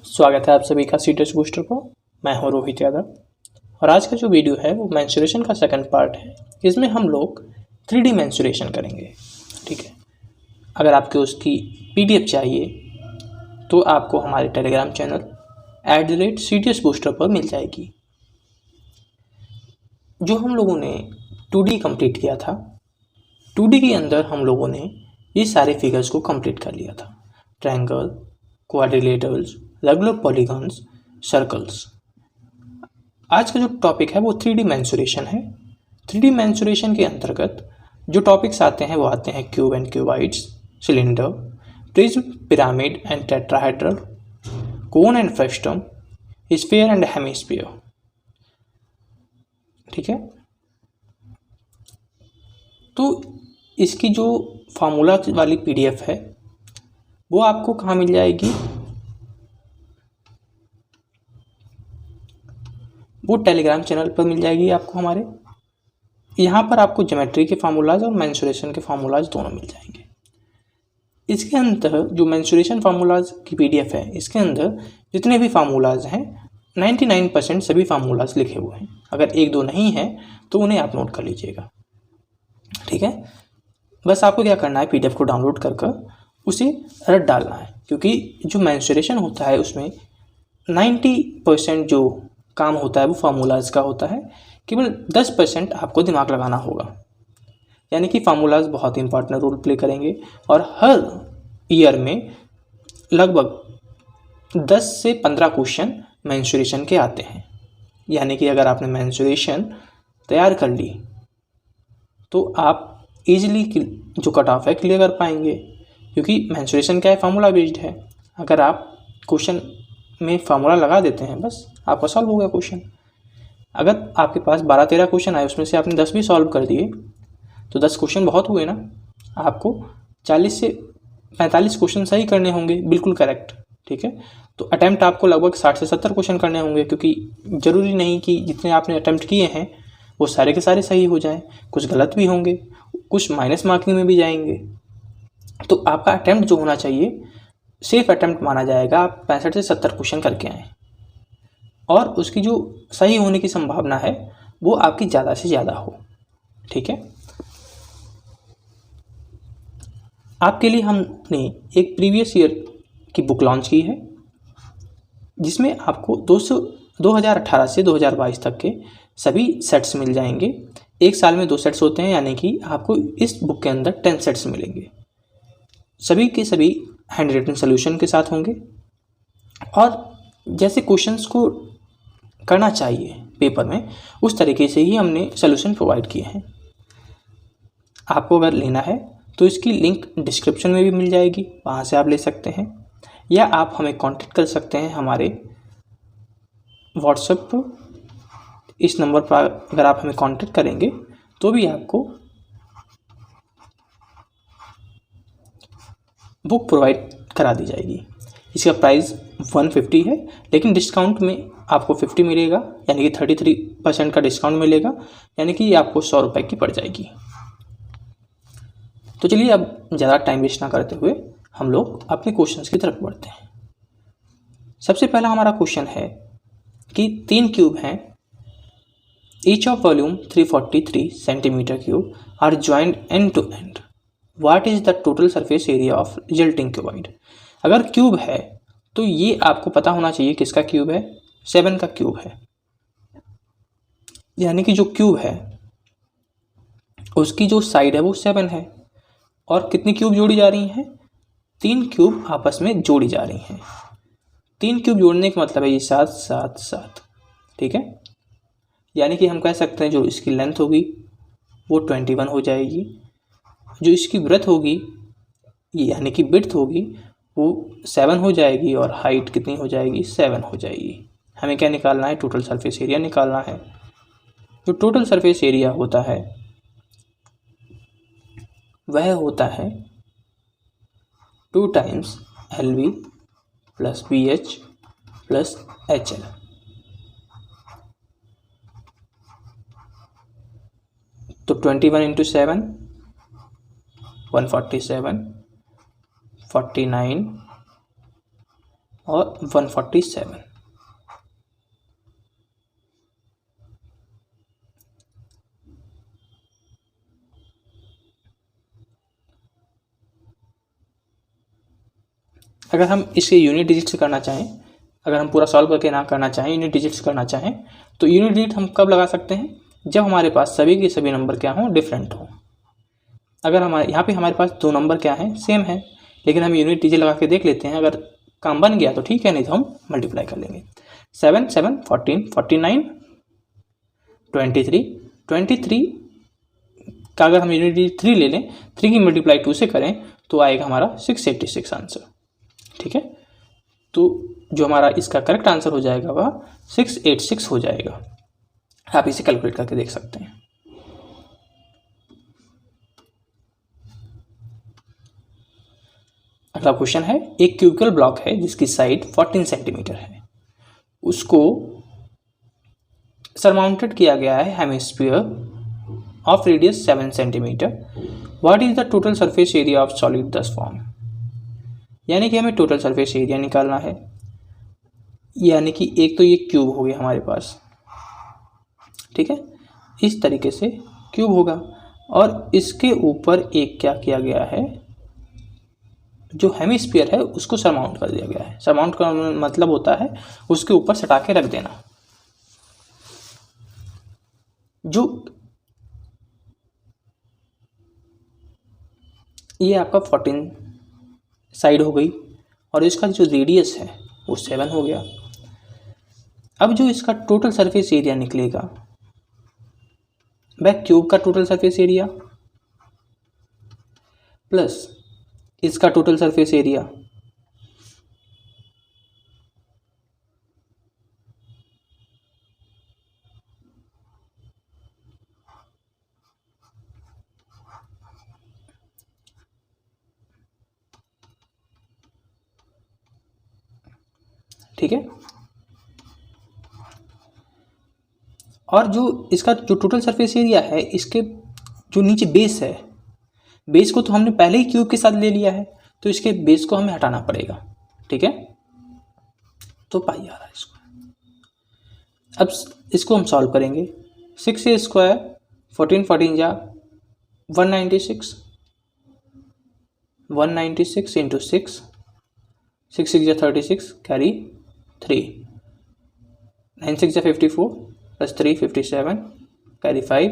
स्वागत है आप सभी का सीटीएस बूस्टर पर। मैं हूं रोहित यादव और आज का जो वीडियो है वो मेंस्ट्रुएशन का सेकंड पार्ट है। इसमें हम लोग 3D मेंस्ट्रुएशन करेंगे। ठीक है, अगर आपको उसकी पीडीएफ चाहिए तो आपको हमारे टेलीग्राम चैनल @CTS बूस्टर पर मिल जाएगी। जो हम लोगों ने 2D कंप्लीट किया था, 2D के अंदर हम लोगों ने ये सारे फिगर्स को कंप्लीट कर लिया था। Triangle, quadrilaterals, regular polygons, circles. आज का जो टॉपिक है वो 3D मेंस्ट्रुएशन है। 3D मेंस्ट्रुएशन के अंतर्गत जो टॉपिक्स आते हैं वो आते हैं cube and cuboids, cylinder, prism, pyramid and tetrahedral, cone and frustum, sphere and hemisphere. ठीक है, तो इसकी जो फार्मूला वाली पीडीएफ है वो आपको कहाँ मिल जाएगी? वो टेलीग्राम चैनल पर मिल जाएगी आपको हमारे। यहाँ पर आपको ज्योमेट्री के फार्मूलाज और मेंस्ट्रुएशन के फार्मूलाज दोनों मिल जाएंगे। इसके अंदर जो मेंस्ट्रुएशन फार्मूलाज की पीडीएफ है, इसके अंदर जितने भी फार्मूलाज हैं 99% सभी फार्मूलाज लिखे हुए हैं। अगर एक दो नहीं है तो उन्हें आप नोट कर लीजिएगा। ठीक है, बस आपको क्या करना है, पीडीएफ को डाउनलोड कर उसे रट डालना है, क्योंकि जो मेंस्ट्रुएशन होता है उसमें 90% जो काम होता है वो फार्मूलाज का होता है। केवल 10% आपको दिमाग लगाना होगा। यानी कि फार्मूलाज बहुत इंपॉर्टेंट रोल प्ले करेंगे और हर ईयर में लगभग 10 से 15 क्वेश्चन मेंस्ट्रुएशन के आते हैं। यानी कि अगर आपने मेंस्ट्रुएशन तैयार कर ली तो आप इजीली जो कट ऑफ है क्लियर कर पाएंगे, क्योंकि मेंस्ट्रुएशन क्या है, फार्मूला बेस्ड है। अगर आप क्वेश्चन में फार्मूला लगा देते हैं बस आपका सॉल्व हो गया क्वेश्चन। अगर आपके पास 12-13 क्वेश्चन आए, उसमें से आपने 10 भी सॉल्व कर दिए तो 10 क्वेश्चन बहुत हुए ना। आपको 40 से 45 क्वेश्चन सही करने होंगे, बिल्कुल करेक्ट। ठीक है, तो अटैम्प्ट आपको लगभग 60 से 70 क्वेश्चन करने होंगे, क्योंकि ज़रूरी नहीं कि जितने आपने अटैम्प्ट किए हैं वो सारे के सारे सही हो जाएं, कुछ गलत भी होंगे, कुछ माइनस मार्किंग में भी जाएंगे। तो आपका अटैम्प्ट जो होना चाहिए सेफ अटैम्प्ट माना जाएगा। आप 65 से 70 क्वेश्चन करके आएँ और उसकी जो सही होने की संभावना है वो आपकी ज़्यादा से ज़्यादा हो। ठीक है, आपके लिए हमने एक प्रीवियस ईयर की बुक लॉन्च की है, जिसमें आपको 2018 से 2022 तक के सभी सेट्स मिल जाएंगे। एक साल में 2 सेट्स होते हैं, यानी कि आपको इस बुक के अंदर 10 सेट्स मिलेंगे। सभी के सभी हैंड रिटन सोल्यूशन के साथ होंगे और जैसे क्वेश्चंस को करना चाहिए पेपर में उस तरीके से ही हमने सोल्यूशन प्रोवाइड किए हैं। आपको अगर लेना है तो इसकी लिंक डिस्क्रिप्शन में भी मिल जाएगी, वहाँ से आप ले सकते हैं, या आप हमें कांटेक्ट कर सकते हैं हमारे व्हाट्सएप पर। इस नंबर पर अगर आप हमें कांटेक्ट करेंगे तो भी आपको बुक प्रोवाइड करा दी जाएगी। इसका प्राइस 150 है, लेकिन डिस्काउंट में आपको 50 मिलेगा, यानी कि 33% का डिस्काउंट मिलेगा, यानी कि ये आपको 100 रुपये की पड़ जाएगी। तो चलिए अब ज़्यादा टाइम वेस्ट ना करते हुए हम लोग अपने क्वेश्चंस की तरफ बढ़ते हैं। सबसे पहला हमारा क्वेश्चन है कि 3 क्यूब हैं, each of volume 343 centimetre cube are joint end to end. What is the total surface area of resulting cuboid. अगर क्यूब है तो ये आपको पता होना चाहिए किसका क्यूब है, 7 का क्यूब है। यानी कि जो क्यूब है उसकी जो साइड है वो 7 है और कितनी क्यूब जोड़ी जा रही हैं, 3 क्यूब आपस में जोड़ी जा रही हैं। 3 क्यूब जोड़ने का मतलब है ये 7 7 7। ठीक है, यानी कि हम कह सकते हैं जो इसकी लेंथ होगी वो 21 हो जाएगी, जो इसकी ब्रेथ होगी यानी कि विड्थ होगी वो 7 हो जाएगी और हाइट कितनी हो जाएगी, 7 हो जाएगी। हमें क्या निकालना है, टोटल सरफेस एरिया निकालना है। जो टोटल सरफेस एरिया होता है वह होता है 2 times LV plus BH plus HL। तो 21 इंटू 7 147, 49, और 147। अगर हम इसे यूनिट डिजिट से करना चाहें, अगर हम पूरा सॉल्व करके ना करना चाहें, यूनिट डिजिट से करना चाहें, तो यूनिट डिजिट हम कब लगा सकते हैं? जब हमारे पास सभी के सभी नंबर क्या हों, डिफरेंट हों। अगर हमारे यहाँ पे हमारे पास दो नंबर क्या हैं, सेम है, लेकिन हम यूनिट डिजिट लगा के देख लेते हैं, अगर काम बन गया तो ठीक है, नहीं तो हम मल्टीप्लाई कर लेंगे। 7 7 14 49 23 का अगर हम यूनिट डिजिट 3 ले लें, 3 की मल्टीप्लाई 2 से करें तो आएगा हमारा 686 आंसर। ठीक है, तो जो हमारा इसका करेक्ट आंसर हो जाएगा वह 686 हो जाएगा। आप इसे कैलकुलेट करके देख सकते हैं। अगला क्वेश्चन है, एक क्यूबिकल ब्लॉक है जिसकी साइड 14 सेंटीमीटर है, उसको सरमाउंटेड किया गया है hemisphere of radius 7 centimetre. What is the total surface area of solid दस फॉर्म। यानी कि हमें टोटल सरफेस एरिया निकालना है। यानी कि एक तो ये क्यूब हो गया हमारे पास, ठीक है, इस तरीके से क्यूब होगा, और इसके ऊपर एक क्या किया गया है, जो हेमिस्फीयर है उसको सरमाउंट कर दिया गया है। सरमाउंट का मतलब होता है उसके ऊपर सटा के रख देना। जो ये आपका 14 साइड हो गई, और इसका जो रेडियस है वो 7 हो गया। अब जो इसका टोटल सरफेस एरिया निकलेगा, वह क्यूब का टोटल सरफेस एरिया प्लस इसका टोटल सरफेस एरिया ठीक है, और जो इसका जो टोटल सरफेस एरिया है, इसके जो नीचे बेस है, बेस को तो हमने पहले ही क्यूब के साथ ले लिया है, तो इसके बेस को हमें हटाना पड़ेगा। ठीक है, तो पाई आ रहा है इसको। अब इसको हम सॉल्व करेंगे। 6a स्क्वायर 14 14 जा 196 इंटू 6 6 6 जा 36 कैरी 3 9 6 जा 54 प्लस 3 57 कैरी 5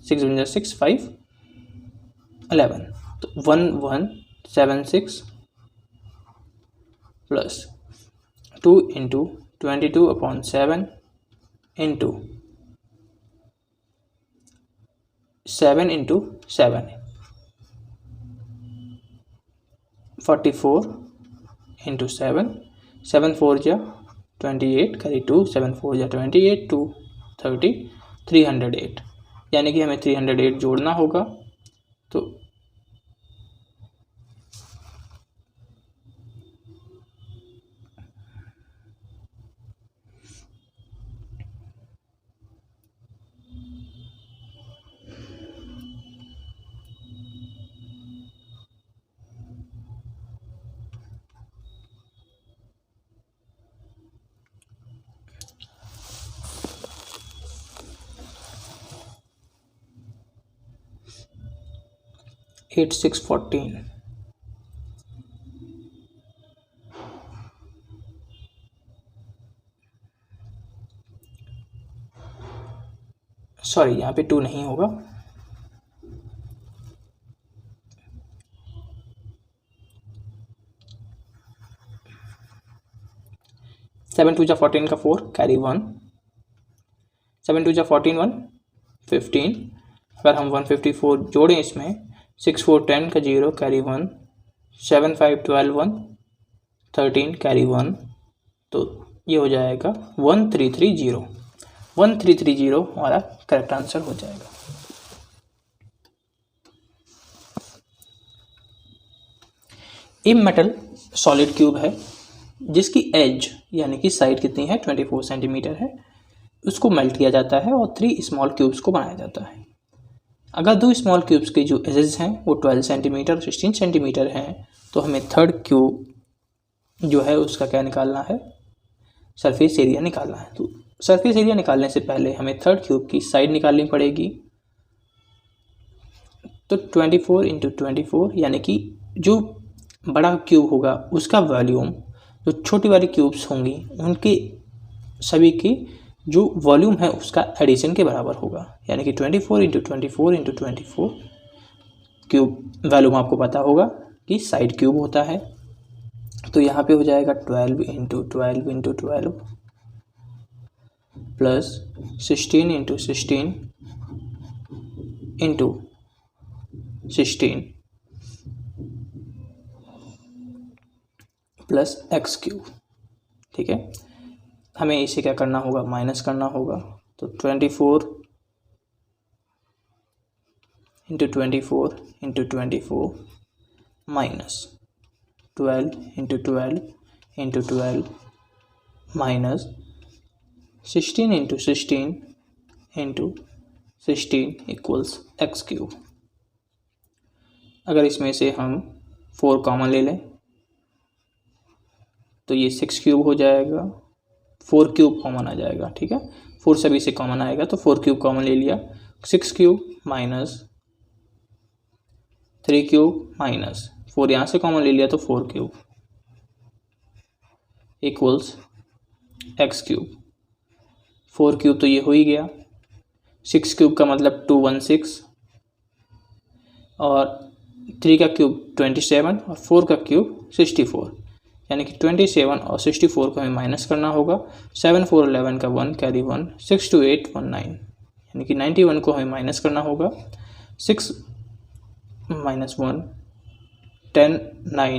6 1 जा 6 5 11, तो 1176 plus 2 into 22/7 into 7 into 7 44 into 7 7 4 जा 28 करी 2 7 4 जा 28 2 30 308। यानी कि हमें 308 जोड़ना होगा। तो एट 614 सॉरी, यहाँ पे 2 नहीं होगा, 7 2 जा 14 का 4 कैरी 1 7 2 जा 14 1 15। अगर हम 154 जोड़ें इसमें 6 4 10 का 0 कैरी 1 7 5 12 1 13 कैरी 1, तो ये हो जाएगा 1330 हमारा करेक्ट आंसर हो जाएगा। ए मेटल सॉलिड क्यूब है जिसकी एज यानी कि साइड कितनी है 24 सेंटीमीटर है, उसको मेल्ट किया जाता है और 3 स्मॉल क्यूब्स को बनाया जाता है। अगर 2 स्मॉल क्यूब्स के जो एजेस हैं वो 12 सेंटीमीटर 16 सेंटीमीटर हैं, तो हमें थर्ड क्यूब जो है उसका क्या निकालना है, सरफेस एरिया निकालना है। तो सरफेस एरिया निकालने से पहले हमें थर्ड क्यूब की साइड निकालनी पड़ेगी। तो 24 इंटू 24 यानी कि जो बड़ा क्यूब होगा उसका वॉल्यूम जो छोटी वाली क्यूब्स होंगी उनके सभी की जो वॉल्यूम है उसका एडिशन के बराबर होगा, यानी कि 24 इंटू 24 इंटू 24 क्यूब वॉल्यूम आपको पता होगा कि साइड क्यूब होता है। तो यहाँ पे हो जाएगा 12 into 12 into 12 plus 16 into 16 into 16 plus x cube. ठीक है, हमें इसे क्या करना होगा, माइनस करना होगा। तो 24 into 24 into 24 minus 12 into 12 into 12 minus 16 into 16 into 16 equals x cube. अगर इसमें से हम 4 कॉमन ले लें तो ये 6 क्यूब हो जाएगा, 4 क्यूब कॉमन आ जाएगा। ठीक है, 4 सभी से कॉमन आएगा तो 4 क्यूब कॉमन ले लिया, 6 क्यूब माइनस 3 क्यूब माइनस 4 यहाँ से कॉमन ले लिया तो 4 cube equals x cube. 4 cube तो ये हो ही गया, 6 क्यूब का मतलब 216 और 3 का क्यूब 27 और 4 का क्यूब 64, यानी कि 27 और 64 को हमें माइनस करना होगा। 7 4 11 का 1 कैरी 1, 6 2 8 1 9, यानी कि 91 को हमें माइनस करना होगा। 6 माइनस 1 10 9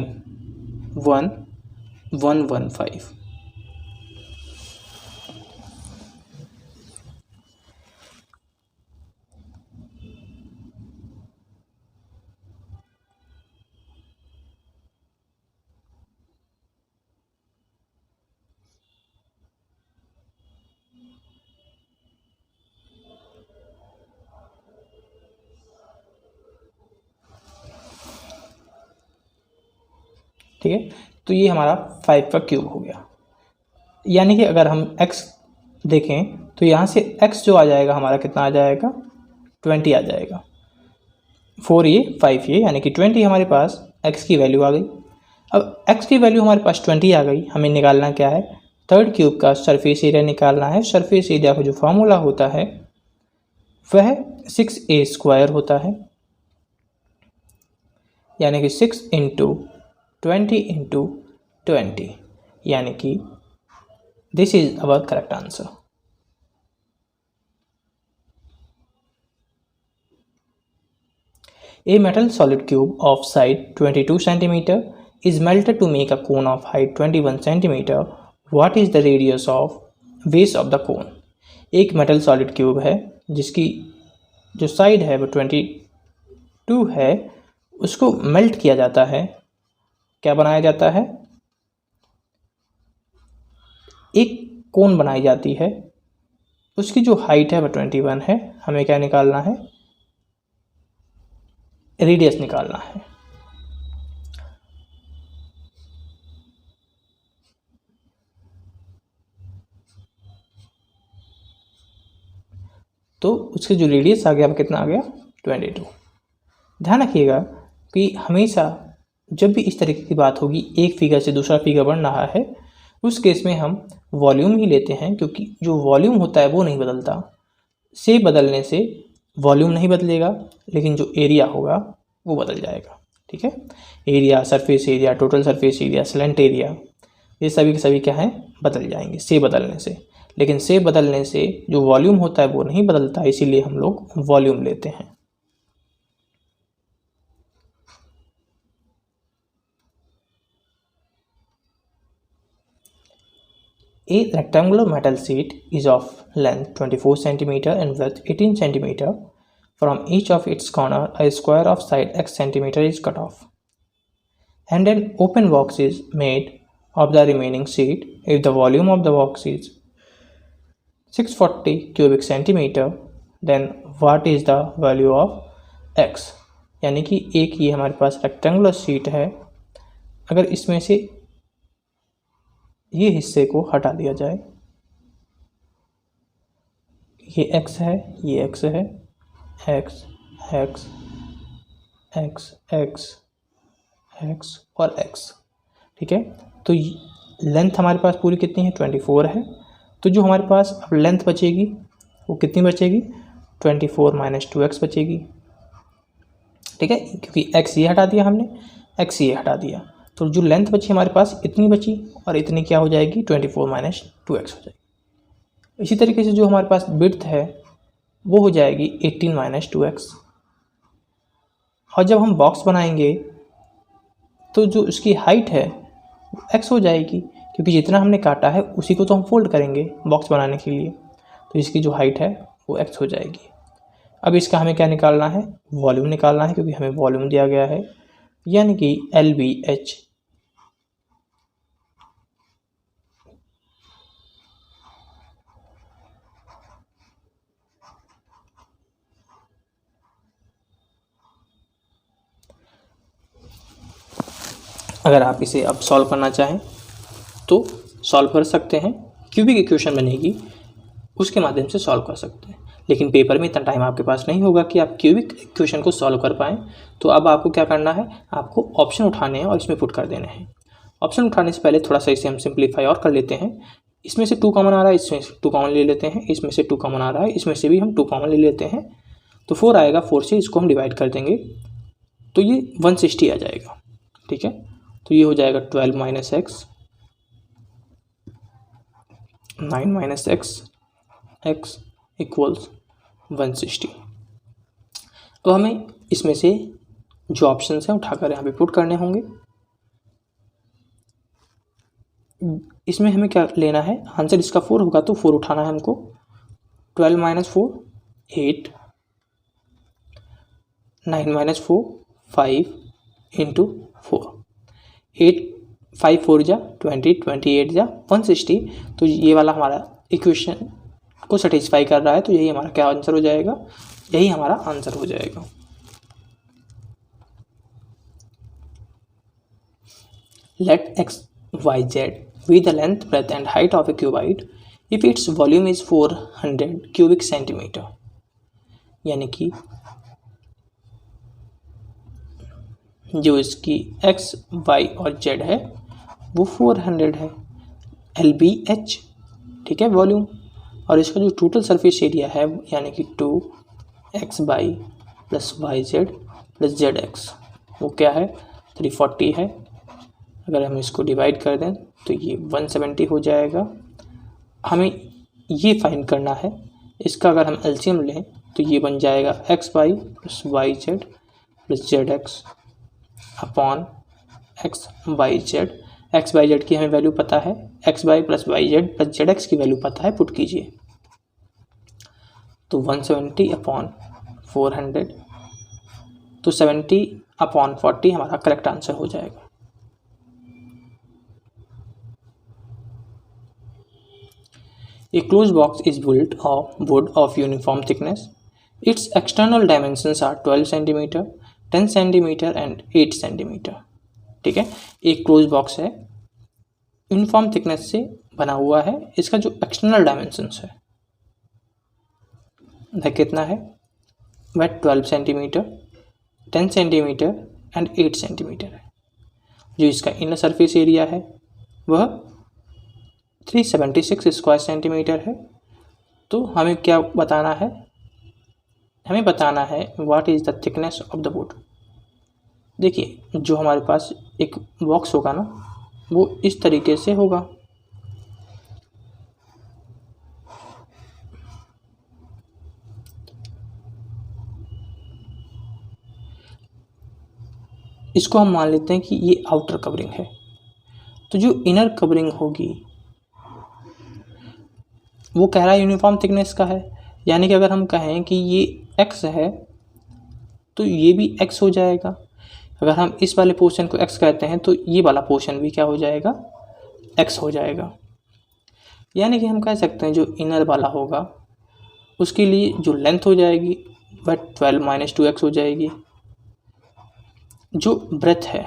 1 1 1 5। ठीक है, तो ये हमारा 5 का क्यूब हो गया। यानी कि अगर हम x देखें तो यहाँ से x जो आ जाएगा हमारा कितना आ जाएगा, 20 आ जाएगा। 4 ये 5 ये, यानी कि 20 हमारे पास x की वैल्यू आ गई। अब x की वैल्यू हमारे पास 20 आ गई, हमें निकालना क्या है, थर्ड क्यूब का सरफेस एरिया निकालना है। सरफेस एरिया का जो फार्मूला होता है वह 6a² होता है, यानी कि 6 इंटू 20 इंटू 20, यानी कि this is our correct answer. A metal solid cube of side 22 cm is melted to make a cone of height 21 cm. What is the radius of base of the cone? एक metal solid cube है जिसकी जो side है वो 22 है, उसको melt किया जाता है। क्या बनाया जाता है, एक कोन बनाई जाती है, उसकी जो हाइट है वो 21 है। हमें क्या निकालना है, रेडियस निकालना है। तो उसके जो रेडियस आ गया वो कितना आ गया, 22। ध्यान रखिएगा कि हमेशा जब भी इस तरीके की बात होगी, एक फिगर से दूसरा फिगर बन रहा है, उस केस में हम वॉल्यूम ही लेते हैं, क्योंकि जो वॉल्यूम होता है वो नहीं बदलता। से बदलने से वॉल्यूम नहीं बदलेगा, लेकिन जो एरिया होगा वो बदल जाएगा। ठीक है, area, surface area, total surface area, slant area, ये सभी के सभी क्या हैं, बदल जाएंगे से बदलने से। लेकिन से बदलने से जो वॉल्यूम होता है वो नहीं बदलता, इसीलिए हम लोग वॉल्यूम लेते हैं। A rectangular metal sheet is of length 24 cm and width 18 cm. From each of its corner, a square of side x cm is cut off, and an open box is made of the remaining sheet. If the volume of the box is 640 cubic centimeter, then what is the value of x? यानी कि एक ये हमारे पास rectangular sheet है, अगर इसमें से ये हिस्से को हटा दिया जाए। ये x है, ये x है, x x x x x और x, ठीक है। तो लेंथ हमारे पास पूरी कितनी है, 24 है। तो जो हमारे पास अब लेंथ बचेगी वो कितनी बचेगी, 24 माइनस 2x बचेगी, ठीक है, क्योंकि x ये हटा दिया हमने, x ये हटा दिया, तो जो लेंथ बची हमारे पास इतनी बची, और इतनी क्या हो जाएगी, 24 माइनस 2x हो जाएगी। इसी तरीके से जो हमारे पास विड्थ है वो हो जाएगी 18 माइनस 2x। और जब हम बॉक्स बनाएंगे तो जो उसकी हाइट है वो x हो जाएगी, क्योंकि जितना हमने काटा है उसी को तो हम फोल्ड करेंगे बॉक्स बनाने के लिए, तो इसकी जो हाइट है वो x हो जाएगी। अब इसका हमें क्या निकालना है, वॉल्यूम निकालना है, क्योंकि हमें वॉल्यूम दिया गया है, यानी कि LBH। अगर आप इसे अब सॉल्व करना चाहें तो सॉल्व कर सकते हैं, क्यूबिक इक्वेशन बनेगी उसके माध्यम से सॉल्व कर सकते हैं, लेकिन पेपर में इतना टाइम आपके पास नहीं होगा कि आप क्यूबिक इक्वेशन को सॉल्व कर पाएँ। तो अब आपको क्या करना है, आपको ऑप्शन उठाने हैं और इसमें पुट कर देने हैं। ऑप्शन उठाने से पहले थोड़ा सा इसे हम सिंप्लीफाई और कर लेते हैं। इसमें से 2 कॉमन आ रहा है, इसमें से 2 कॉमन ले लेते हैं, इसमें से 2 कॉमन आ रहा है, इसमें से भी हम 2 कॉमन ले लेते हैं, तो 4 आएगा। 4 से इसको हम डिवाइड कर देंगे तो ये 160 आ जाएगा, ठीक है। तो ये हो जाएगा 12 minus x, 9 minus x, x equals 160। तो हमें इसमें से जो ऑप्शन हैं उठाकर यहाँ पे पुट करने होंगे। इसमें हमें क्या लेना है, आंसर इसका 4 होगा तो 4 उठाना है हमको। 12 माइनस 4 8, 9 माइनस 4 5 इंटू 4, 8 5 4 जा 20, 28 जा 160। तो ये वाला हमारा इक्वेशन को सेटिस्फाई कर रहा है, तो यही हमारा क्या आंसर हो जाएगा, यही हमारा आंसर हो जाएगा। Let x, y, z be the length, breadth and height of a cuboid if its volume is 400 cubic centimeter। यानी कि जो इसकी x, y और z है वो 400 है, LBH, ठीक है, वॉल्यूम। और इसका जो टोटल सरफेस एरिया है यानी कि 2xy plus yz plus zx वो क्या है, 340 है। अगर हम इसको डिवाइड कर दें तो ये 170 हो जाएगा। हमें ये फाइंड करना है, इसका अगर हम एलसीएम लें तो ये बन जाएगा xy plus yz plus zx upon xyz। xyz की हमें वैल्यू पता है, xy plus yz plus zx की वैल्यू पता है, पुट कीजिए। तो 170 अपॉन 400, तो 70 अपॉन 40 हमारा करेक्ट आंसर हो जाएगा। A closed box is built of wood of uniform thickness. Its external dimensions are 12 cm, 10 cm and 8 cm। ठीक है, एक क्लोज बॉक्स है, यूनिफॉर्म थिकनेस से बना हुआ है। इसका जो एक्सटर्नल डायमेंशंस है वह कितना है, वह 12 सेंटीमीटर, 10 सेंटीमीटर एंड 8 सेंटीमीटर है। जो इसका इनर सरफेस एरिया है वह 376 स्क्वायर सेंटीमीटर है। तो हमें क्या बताना है, हमें बताना है what is the thickness of the wood. देखिए जो हमारे पास एक बॉक्स होगा ना वो इस तरीके से होगा, इसको हम मान लेते हैं कि ये आउटर कवरिंग है। तो जो इनर कवरिंग होगी वो कह रहा है यूनिफॉर्म थिकनेस का है, यानी कि अगर हम कहें कि ये x है तो ये भी x हो जाएगा। अगर हम इस वाले पोर्शन को x कहते हैं तो ये वाला पोर्शन भी क्या हो जाएगा, x हो जाएगा। यानी कि हम कह सकते हैं जो इनर वाला होगा उसके लिए जो लेंथ हो जाएगी वह 12 माइनस 2x हो जाएगी। जो ब्रेथ है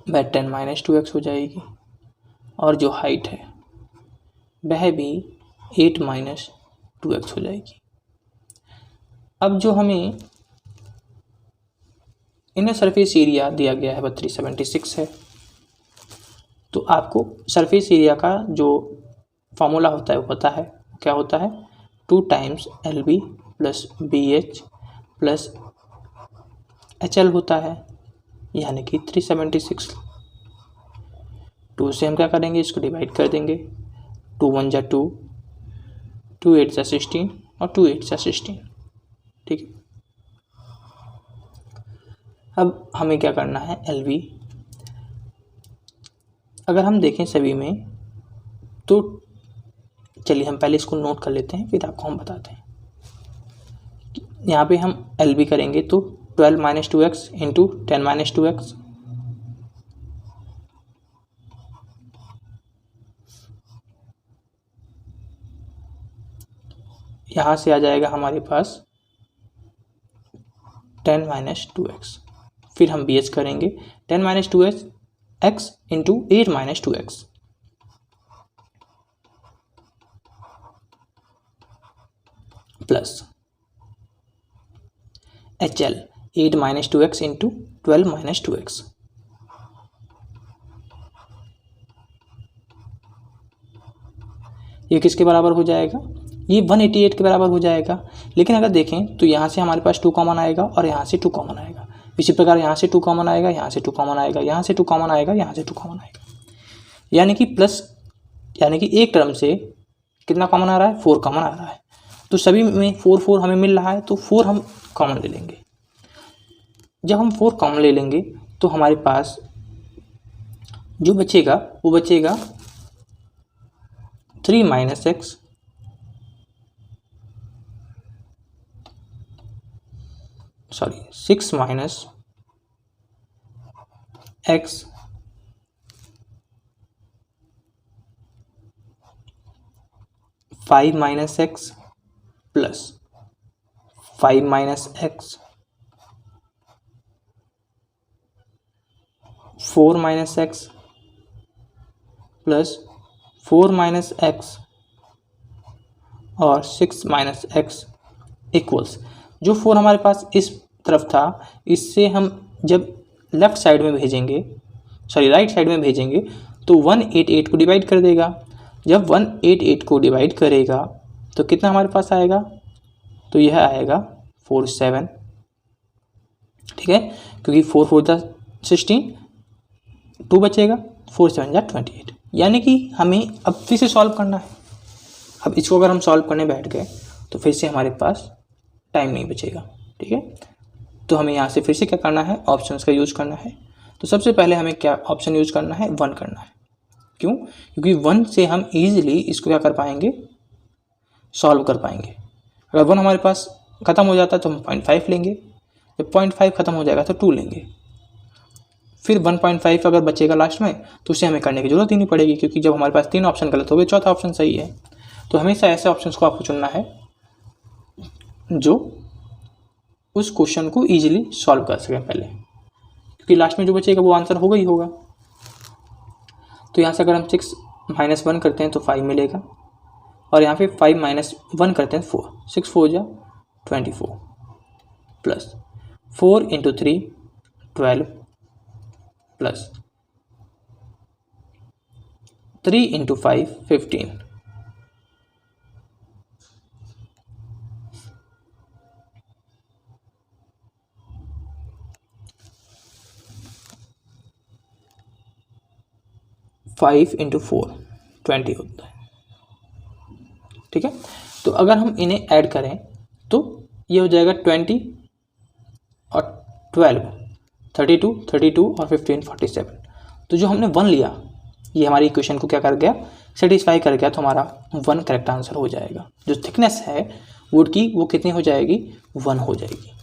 वह 10-2x हो जाएगी और जो हाइट है वह भी 8-2x हो जाएगी। अब जो हमें इनर सरफेस एरिया दिया गया है वह 376 है, तो आपको सरफेस एरिया का जो फॉर्मूला होता है वो पता है, क्या होता है, 2 times LB plus BH plus HL होता है, यानी कि 376। 2 से हम क्या करेंगे, इसको डिवाइड कर देंगे, 2 1 जा 2, 2 8 जा 16 और 2 8 जा 16। ठीक है, अब हमें क्या करना है, LV अगर हम देखें सभी में तो चलिए हम पहले इसको नोट कर लेते हैं, फिर आपको हम बताते हैं। यहाँ पे हम LB करेंगे तो 12-2x इंटू 10-2x, यहाँ से आ जाएगा हमारे पास 10-2x। फिर हम BH करेंगे 10-2x into 8-2x, plus HL 8-2x into 12-2x, ये किसके बराबर हो जाएगा, ये 188 के बराबर हो जाएगा। लेकिन अगर देखें तो यहाँ से हमारे पास 2 कॉमन आएगा और यहाँ से 2 कॉमन आएगा, इसी प्रकार यहाँ से 2 कॉमन आएगा, यहाँ से 2 कॉमन आएगा, यहाँ से 2 कॉमन आएगा, यहाँ से 2 कॉमन आएगा, यानी कि प्लस, यानी कि एक टर्म से कितना कॉमन आ रहा है, 4 कॉमन आ रहा है। तो सभी में 4 हमें मिल रहा है, तो 4 हम कॉमन ले लेंगे। जब हम 4 कॉमन ले लेंगे तो हमारे पास जो बचेगा वो बचेगा 3 - x sorry 6 - x (5 - x) plus 5 - x 4 - x plus 4 - x और 6 - x इक्वल्स, जो 4 हमारे पास इस तरफ था, इससे हम जब लेफ्ट साइड में भेजेंगे, सॉरी राइट साइड में भेजेंगे तो 188 को डिवाइड कर देगा। जब 188 को डिवाइड करेगा तो कितना हमारे पास आएगा, तो यह आएगा 47। ठीक है, क्योंकि 4 4 जा 16, 2 बचेगा, 4 7 जा 28, यानी कि हमें अब फिर से सॉल्व करना है। अब इसको अगर हम सॉल्व करने बैठ गए तो फिर से हमारे पास टाइम नहीं बचेगा। ठीक है, तो हमें यहाँ से फिर से क्या करना है, ऑप्शंस का यूज करना है। तो सबसे पहले हमें क्या ऑप्शन यूज करना है, 1 करना है। क्यों, क्योंकि 1 से हम इजीली इसको क्या कर पाएंगे, सॉल्व कर पाएंगे। अगर 1 हमारे पास ख़त्म हो जाता है तो हम 0.5 लेंगे, जब 0.5 ख़त्म हो जाएगा तो 2 लेंगे, फिर 1.5 अगर बचेगा लास्ट में तो उसे हमें करने की जरूरत ही नहीं पड़ेगी, क्योंकि जब हमारे पास 3 ऑप्शन गलत हो गए, चौथा ऑप्शन सही है। तो हमेशा ऐसे ऑप्शंस को आपको चुनना है जो उस क्वेश्चन को इजीली सॉल्व कर सकें पहले, क्योंकि लास्ट में जो बचेगा वो आंसर होगा ही होगा। तो यहाँ से अगर हम 6 - 1 करते हैं तो 5 मिलेगा, और यहाँ पे 5 - 1 करते हैं 4, 6 4 जा 24 प्लस 4 × 3 12 प्लस 3 × 5 15 5 × 4 20 होता है। ठीक है, तो अगर हम इन्हें ऐड करें तो ये हो जाएगा 20 और 12 32 32 और 15 47। तो जो हमने 1 लिया ये हमारी इक्वेशन को क्या कर गया, सेटिस्फाई कर गया, तो हमारा 1 करेक्ट आंसर हो जाएगा। जो थिकनेस है वुड की वो कितनी हो जाएगी, 1 हो जाएगी।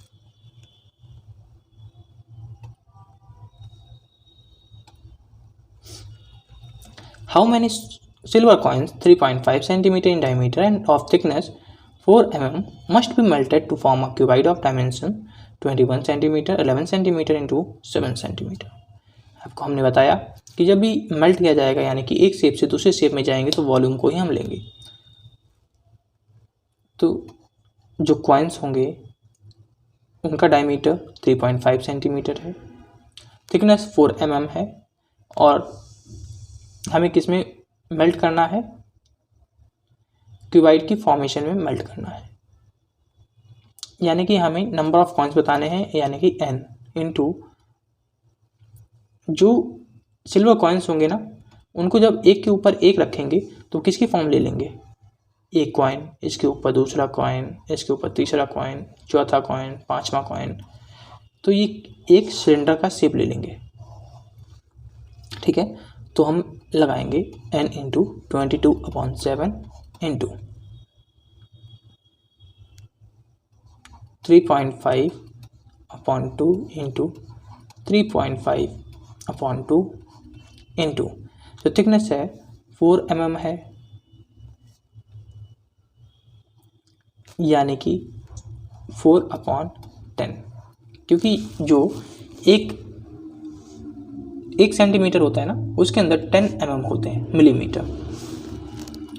How many silver coins 3.5 cm in diameter and of thickness 4 mm must be melted to form a cuboid of dimension 21 cm, 11 cm into 7 cm? आपको हमने बताया कि जब भी मेल्ट किया जाएगा यानी कि एक शेप से दूसरे शेप में जाएंगे तो वॉल्यूम को ही हम लेंगे। तो जो कॉइन्स होंगे उनका डायमीटर 3.5 सेंटीमीटर है, थिकनेस 4 mm है और हमें किस में मेल्ट करना है, क्यूबाइड की फॉर्मेशन में मेल्ट करना है। यानी कि हमें नंबर ऑफ कॉइन्स बताने हैं यानी कि n इंटू जो सिल्वर कॉइन्स होंगे ना उनको जब एक के ऊपर एक रखेंगे तो किसकी फॉर्म ले लेंगे, एक कॉइन, इसके ऊपर दूसरा कॉइन, इसके ऊपर तीसरा कॉइन, चौथा कॉइन, पांचवा कॉइन, तो ये एक सिलेंडर का शेप ले लेंगे। ठीक है, तो हम लगाएंगे n into 22/7 into 3.5/2 into 3.5/2 into जो थिकनेस है 4 mm है यानी कि 4/10, क्योंकि जो एक सेंटीमीटर होता है ना उसके अंदर 10 mm होते हैं मिलीमीटर,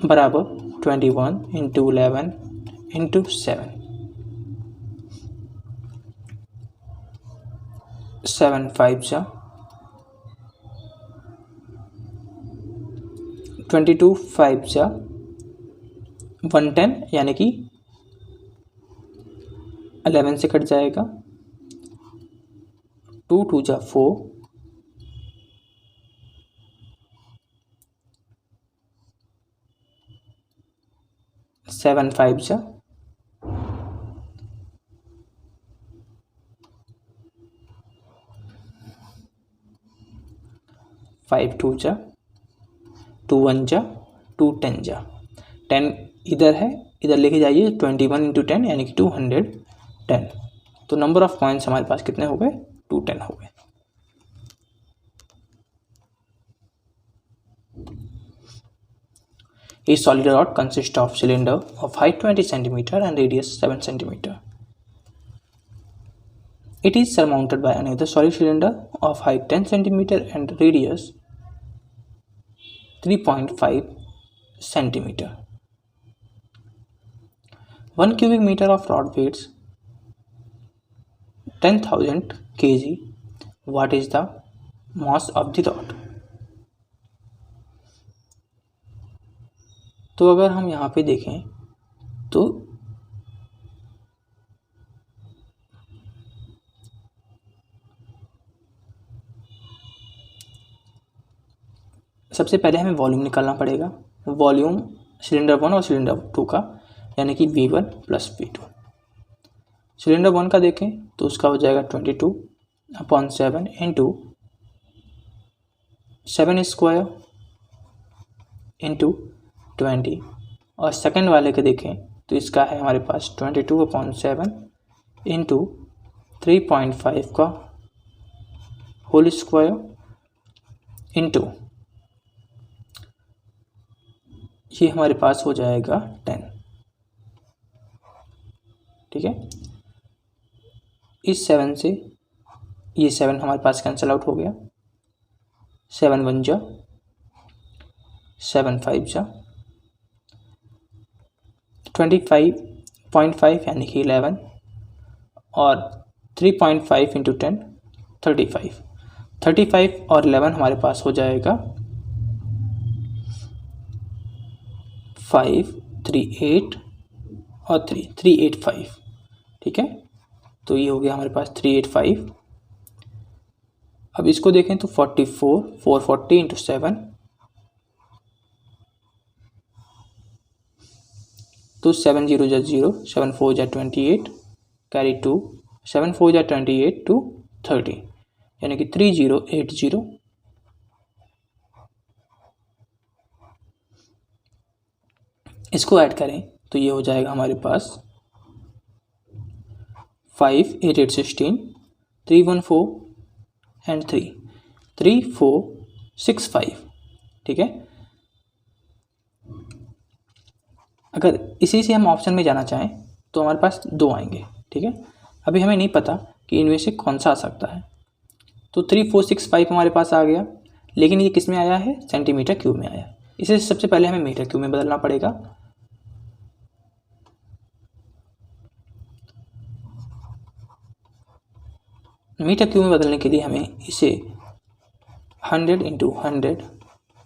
बराबर 21 इंटू 11 इंटू 7, 7 5 जा 22, 5 जा 110 यानी कि 11 से कट जाएगा, 2 2 जा 4, 7 5 जा 5 2 जा 2 1 जा 2 10 जा 10 इधर है, इधर लेके जाइए 21 इंटू 10 यानी कि 210। तो नंबर ऑफ कॉइन्स हमारे पास कितने हो गए, 210 हो गए। A solid rod consists of cylinder of height 20 cm and radius 7 cm. It is surmounted by another solid cylinder of height 10 cm and radius 3.5 cm. 1 cubic meter of rod weighs 10,000 kg. What is the mass of the rod? तो अगर हम यहाँ पे देखें तो सबसे पहले हमें वॉल्यूम निकालना पड़ेगा। वॉल्यूम सिलेंडर 1 और सिलेंडर 2 का यानी कि V1 प्लस V2। सिलेंडर 1 का देखें तो उसका हो जाएगा 22/7 इंटू 7 स्क्वायर इंटू 20, और सेकंड वाले के देखें तो इसका है हमारे पास 22/7 इंटू 3.5 का होल स्क्वायर इंटू ये हमारे पास हो जाएगा 10। ठीक है, इस 7 से ये 7 हमारे पास कैंसिल आउट हो गया, 7 1 जा 7 5 जा 25.5 यानी कि 11 और 3.5 इंटू 10 35 और 11 हमारे पास हो जाएगा 5 3 8 और 385। ठीक है, तो ये हो गया हमारे पास 385। अब इसको देखें तो 440 इंटू 7 तो 7 0 जा 0, 7 4 जा 28, कैरी 2, 7 4 जा 28 टू 30 यानी कि 3080। इसको ऐड करें तो ये हो जाएगा हमारे पास 5 8 8 16, 314 एंड 3465। ठीक है, अगर इसी से हम ऑप्शन में जाना चाहें तो हमारे पास 2 आएंगे। ठीक है, अभी हमें नहीं पता कि इनमें से कौन सा आ सकता है, तो 3465 हमारे पास आ गया, लेकिन ये किस में आया है, सेंटीमीटर क्यूब में आया। इसे सबसे पहले हमें मीटर क्यूब में बदलना पड़ेगा। मीटर क्यूब में बदलने के लिए हमें इसे 100 इंटू 100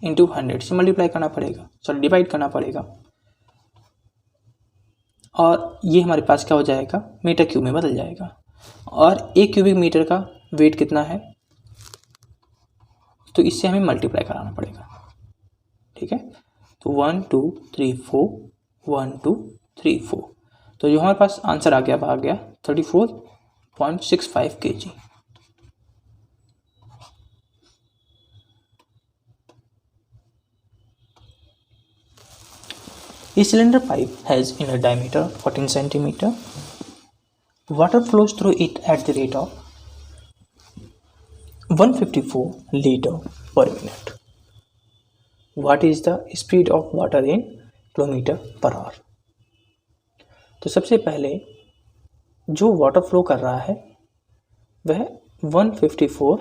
इंटू 100 से मल्टीप्लाई करना पड़ेगा, सॉरी डिवाइड करना पड़ेगा, और ये हमारे पास क्या हो जाएगा, मीटर क्यूब में बदल जाएगा। और 1 क्यूबिक मीटर का वेट कितना है, तो इससे हमें मल्टीप्लाई कराना पड़ेगा। ठीक है, तो 1 2 3 4 1 2 3 4, तो जो हमारे पास आंसर आ गया 34.65 kg। A cylinder pipe has inner diameter 14 centimeter. Water flows through it at the rate of 154 liter per minute. What is the speed of water in kilometer per hour? तो सबसे पहले जो वाटर फ्लो कर रहा है वह 154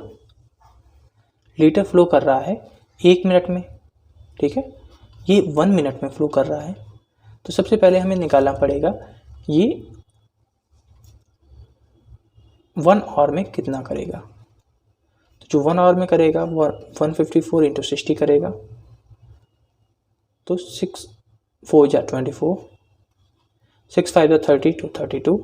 litre flow कर रहा है 1 मिनट में। ठीक है, ये 1 मिनट में फ्लो कर रहा है। तो सबसे पहले हमें निकालना पड़ेगा ये 1 आवर में कितना करेगा। तो जो 1 आवर में करेगा वो 154 इंटू 60 करेगा, तो 6 4 जा 24, 6 5 जा 30 to 32,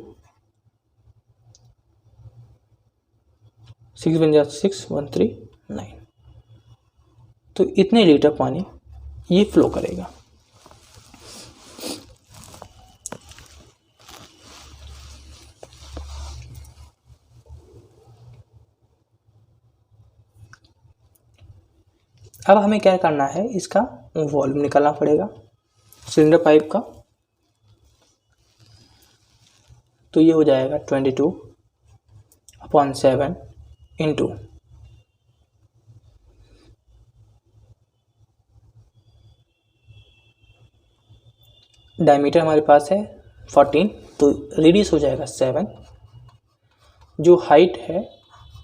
6 1 जा 6 1 3 9। तो इतने लीटर पानी ये फ्लो करेगा। अब हमें क्या करना है, इसका वॉल्यूम निकालना पड़ेगा सिलेंडर पाइप का। तो ये हो जाएगा 22/7 इंटू डायमीटर हमारे पास है 14, तो रेडियस हो जाएगा 7। जो हाइट है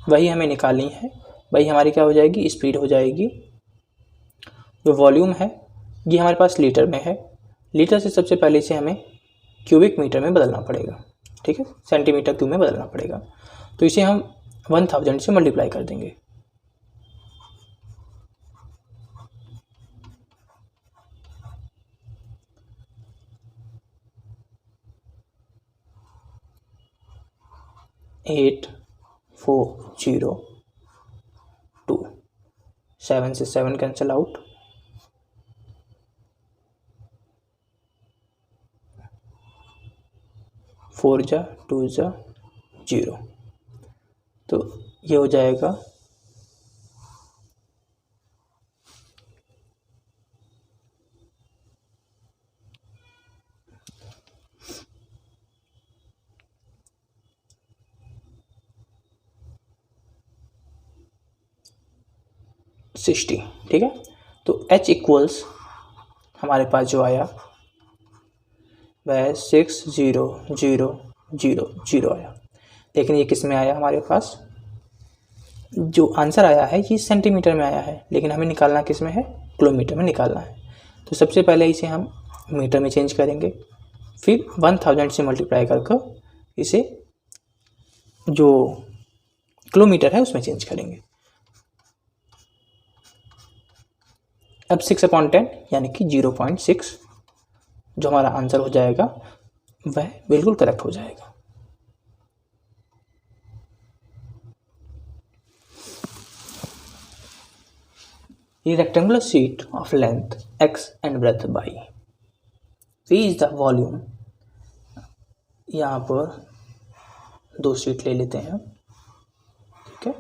वही हमें निकालनी है, वही हमारी क्या हो जाएगी, स्पीड हो जाएगी। जो वॉल्यूम है ये हमारे पास लीटर में है, लीटर से सबसे पहले इसे हमें क्यूबिक मीटर में बदलना पड़ेगा। ठीक है, सेंटीमीटर क्यूब में बदलना पड़ेगा। तो इसे हम 1000 से मल्टीप्लाई कर देंगे। एट 4 0 2, 7 से 7 कैंसिल आउट, 4 जा 2 जा 0, तो ये हो जाएगा 60। ठीक है, तो H इक्वल्स हमारे पास जो आया वह 60000 आया, लेकिन ये किस में आया, हमारे पास जो आंसर आया है ये सेंटीमीटर में आया है, लेकिन हमें निकालना किस में है, किलोमीटर में निकालना है। तो सबसे पहले इसे हम मीटर में चेंज करेंगे, फिर 1000 से मल्टीप्लाई करके इसे जो किलोमीटर है उसमें चेंज करेंगे। अब 6/10 यानी कि 0.6 जो हमारा आंसर हो जाएगा वह बिल्कुल करेक्ट हो जाएगा। A rectangular sheet of length x and breadth by V is the volume। यहाँ पर 2 शीट ले लेते हैं। ठीक है,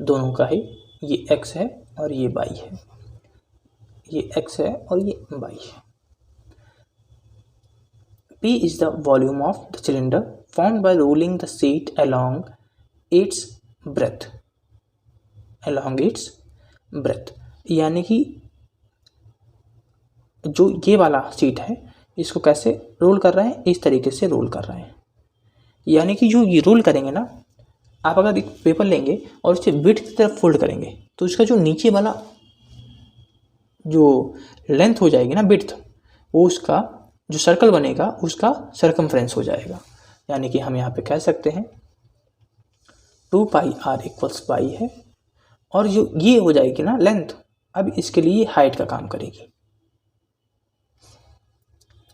दोनों का ही, ये x है और ये y है, ये x है और ये y है। P is the volume of the cylinder formed by rolling the sheet along its breadth, यानी कि जो ये वाला शीट है इसको कैसे रोल कर रहे हैं, इस तरीके से रोल कर रहे हैं। यानी कि जो ये रोल करेंगे ना, आप अगर एक पेपर लेंगे और उसे विड्थ की तरफ फोल्ड करेंगे तो इसका जो नीचे वाला जो लेंथ हो जाएगी ना विड्थ, वो उसका जो सर्कल बनेगा उसका सरकमफ्रेंस हो जाएगा। यानी कि हम यहाँ पे कह सकते हैं 2πr इक्वल्स पाई है, और जो ये हो जाएगी ना लेंथ, अब इसके लिए हाइट का काम करेगी।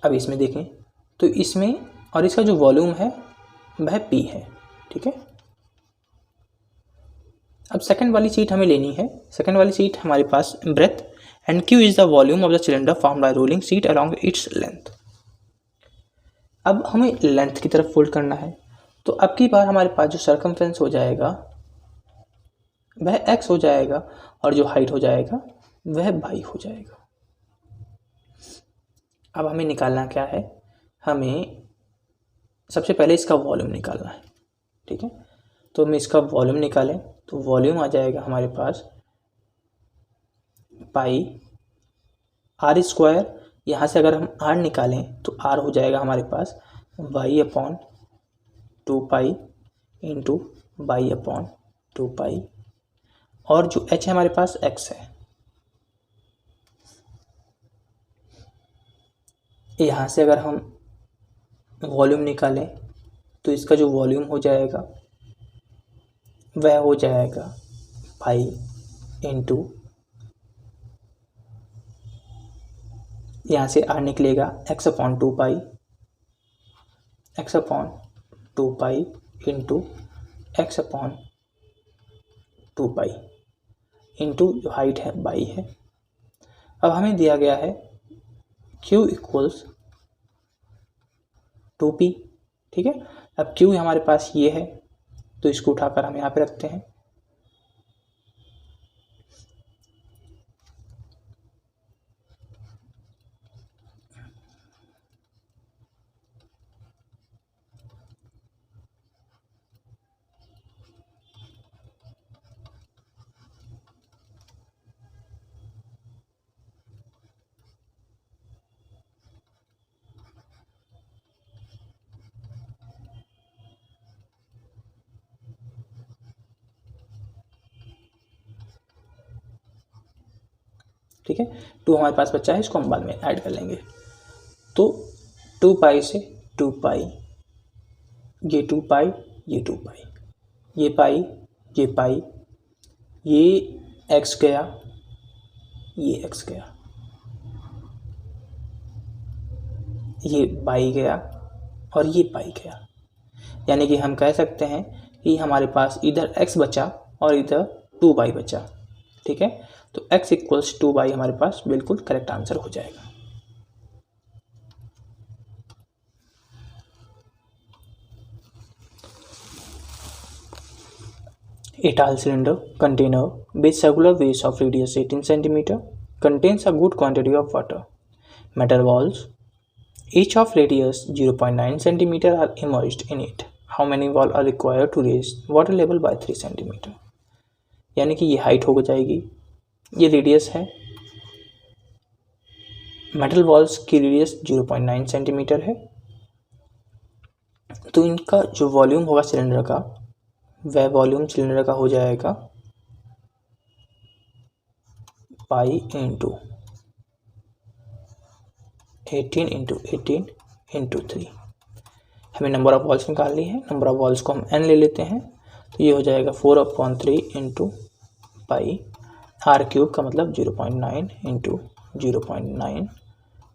अब इसमें देखें तो इसमें और इसका जो वॉल्यूम है वह p है, ठीक है। अब सेकंड वाली शीट हमें लेनी है। सेकंड वाली शीट हमारे पास breath and q is the volume of the cylinder form by rolling sheet along its length. अब हमें लेंथ की तरफ फोल्ड करना है, तो अब की बार हमारे पास जो सरकमफ्रेंस हो जाएगा वह x हो जाएगा और जो हाइट हो जाएगा वह y हो जाएगा। अब हमें निकालना क्या है, हमें सबसे पहले इसका वॉल्यूम निकालना है, ठीक है। तो हम इसका वॉल्यूम निकालें तो वॉल्यूम आ जाएगा हमारे पास पाई आर स्क्वायर। यहाँ से अगर हम r निकालें तो r हो जाएगा हमारे पास y/2π इंटू y/2π, और जो h है हमारे पास x है। यहाँ से अगर हम वॉल्यूम निकालें तो इसका जो वॉल्यूम हो जाएगा वह हो जाएगा पाई इंटू, यहाँ से r निकलेगा x/2π इंटू x/2π इंटू जो हाइट है y है। अब हमें दिया गया है q इक्वल्स 2p, ठीक है। अब q हमारे पास ये है तो इसको उठाकर हम यहाँ पे रखते हैं। ठीक है, 2 हमारे पास बचा है, इसको हम बाद में ऐड कर लेंगे। तो 2π से 2π, ये 2π, ये 2π, ये पाई, ये पाई, ये x गया, ये x गया, ये y गया और ये पाई गया। यानी कि हम कह सकते हैं कि हमारे पास इधर x बचा और इधर 2y बचा, ठीक है। तो x इक्वल्स 2y हमारे पास बिल्कुल करेक्ट आंसर हो जाएगा। A tall cylinder container with circular base of radius 18 cm contains a good quantity of water. Metal balls, each of radius 0.9 cm, are immersed in it. How many balls are required to raise water level by 3 cm? यानी कि ये height हो जाएगी, ये radius है, metal balls की radius 0.9 centimetre है, तो इनका जो वॉल्यूम होगा सिलेंडर का, वह वॉल्यूम सिलेंडर का हो जाएगा पाई इंटू 18 इंटू 18 इंटू 3। हमें नंबर ऑफ वॉल्स निकालनी है, नंबर ऑफ वॉल्स को हम n ले लेते हैं, तो ये हो जाएगा 4/3 इंटू पाई, आर क्यूब का मतलब 0.9 इंटू 0.9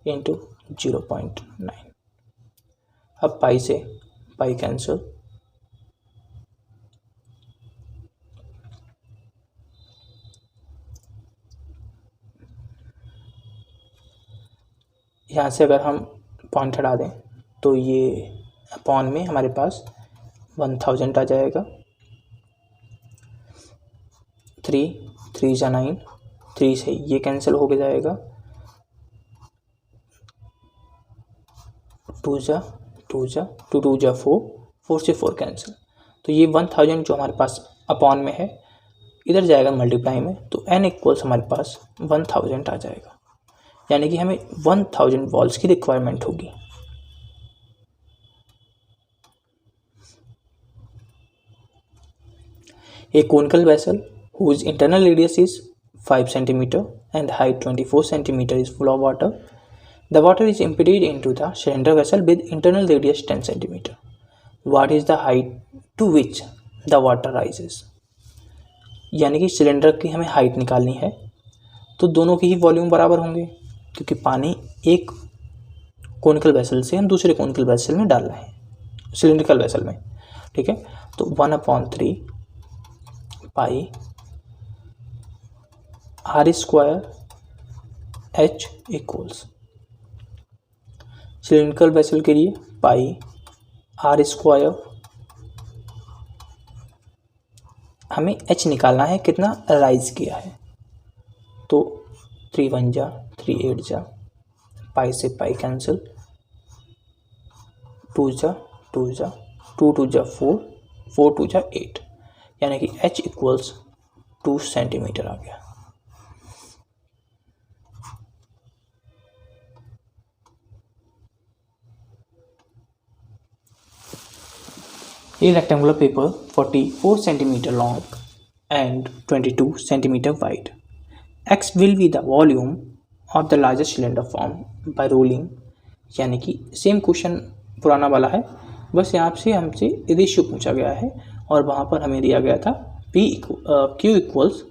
इंटू 0.9। अब पाई से पाई कैंसिल, यहाँ से अगर हम पॉइंट हटा दें तो ये अपॉन में हमारे पास 1000 आ जाएगा। 3 जा 9, 3 से ये कैंसिल हो गया जाएगा, 2 जा 2 जा 4 से 4 कैंसिल, तो ये 1000 जो हमारे पास अपॉन में है इधर जाएगा मल्टीप्लाई में, तो n इक्वल्स हमारे पास 1000 आ जाएगा। यानी कि हमें 1000 वॉल्स की रिक्वायरमेंट होगी। A conical vessel whose internal radius is 5 centimeter and height 24 centimeter is full of water. The water is emptied into the cylinder vessel with internal radius 10 centimeter. What is the height to which the water rises? यानी कि cylinder की हमें height निकालनी है, तो दोनों की ही volume बराबर होंगे, क्योंकि पानी एक कोनिकल वेसल से हम दूसरे कोनिकल वेसल में डाल रहे हैं, सिलेंड्रिकल वेसल में, ठीक है। तो 1/3 pi R square H equals, cylindrical vessel के लिए पाई आर स्क्वायर, हमें एच निकालना है कितना राइज किया है, तो 3 1 जा 3 8 जा, पाई से पाई कैंसिल, 2 जा 2 जा 2 2 जा 4 4 2 जा 8, यानी कि h इक्वल्स 2 सेंटीमीटर आ गया। A rectangular paper 44 centimeter long and 22 centimeter wide. X will be the volume of the largest cylinder formed by rolling, यानी कि सेम क्वेश्चन पुराना वाला है, बस यहाँ से हमसे रेशियो पूछा गया है और वहाँ पर हमें दिया गया था Q इक्वल्स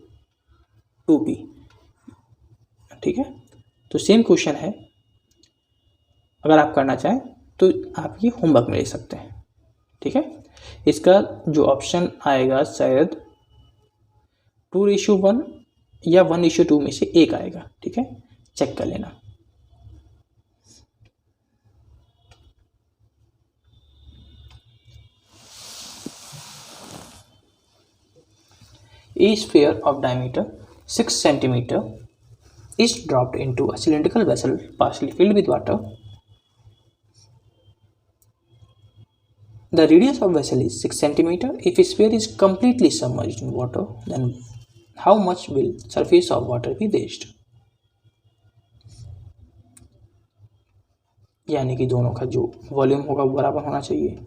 2P, ठीक है। तो सेम क्वेश्चन है, अगर आप करना चाहें तो आप ये होमवर्क में ले सकते हैं, ठीक है। इसका जो ऑप्शन आएगा शायद 2:1 या 1:2 में से एक आएगा, ठीक है, चेक कर लेना। A sphere of diameter 6 centimeter is dropped into a cylindrical vessel partially filled with water. The radius of vessel is 6 centimeter. If a sphere is completely submerged in water, then how much will surface of water be raised? यानी कि दोनों का जो volume होगा वो बराबर होना चाहिए।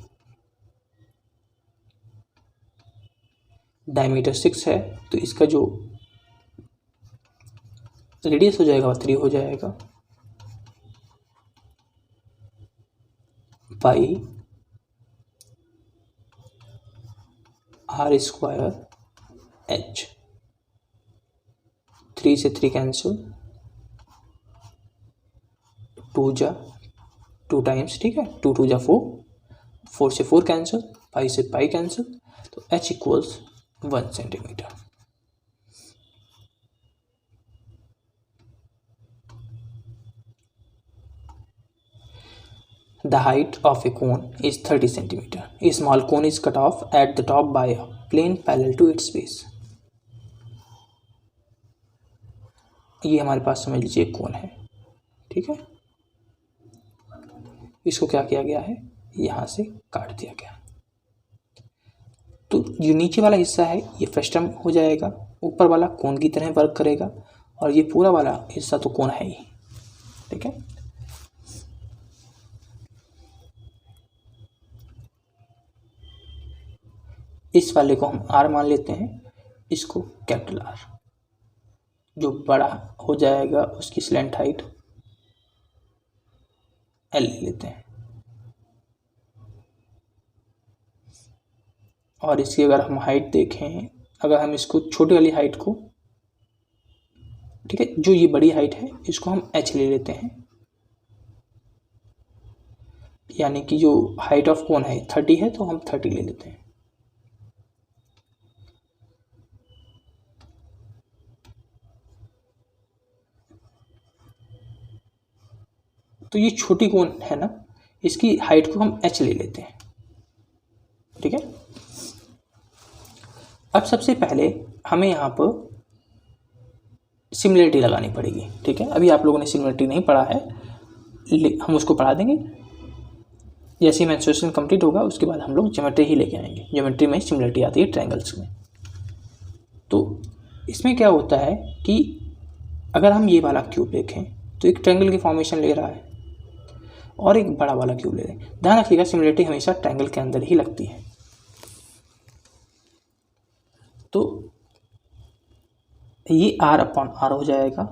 डायमीटर 6 है तो इसका जो रेडियस हो जाएगा वो 3 हो जाएगा, पाई आर स्क्वायर एच, 3 से 3 कैंसिल, 2 जा 2 टाइम्स, ठीक है, 2 2 जा 4, 4 से 4 कैंसिल, पाई से पाई कैंसिल, तो h equals 1 centimetre. The height of a cone is 30 centimeter. A small cone is cut off at the top by a plane parallel to its base. ये हमारे पास समझ लीजिए कोन है, ठीक है। इसको क्या किया गया है, यहाँ से काट दिया गया, तो जो नीचे वाला हिस्सा है ये फ्रस्टम हो जाएगा, ऊपर वाला कोन की तरह वर्क करेगा, और ये पूरा वाला हिस्सा तो कोन है ही, ठीक है। इस वाले को हम R मान लेते हैं, इसको कैपिटल R, जो बड़ा हो जाएगा उसकी स्लैंट हाइट L ले लेते हैं, और इसकी अगर हम हाइट देखें, अगर हम इसको छोटी वाली हाइट को, ठीक है, जो ये बड़ी हाइट है इसको हम H ले लेते हैं, यानी कि जो हाइट ऑफ कोन है 30 है तो हम 30 ले लेते हैं। तो ये छोटी कोन है ना, इसकी हाइट को हम h ले लेते हैं, ठीक है। अब सबसे पहले हमें यहाँ पर सिमिलरिटी लगानी पड़ेगी, ठीक है। अभी आप लोगों ने सिमिलरिटी नहीं पढ़ा है, हम उसको पढ़ा देंगे जैसे ही मेंस्ट्रुएशन कंप्लीट होगा, उसके बाद हम लोग ज्योमेट्री ही लेके आएंगे। ज्योमेट्री में सिमिलरिटी आती है ट्रायंगल्स में। तो इसमें क्या होता है कि अगर हम ये वाला क्यूब देखें तो एक ट्रायंगल की फॉर्मेशन ले रहा है और एक बड़ा वाला क्यूब ले रहे हैं। ध्यान रखिएगा सिमिलरिटी हमेशा ट्रायंगल के अंदर ही लगती है। तो ये आर अपॉन आर हो जाएगा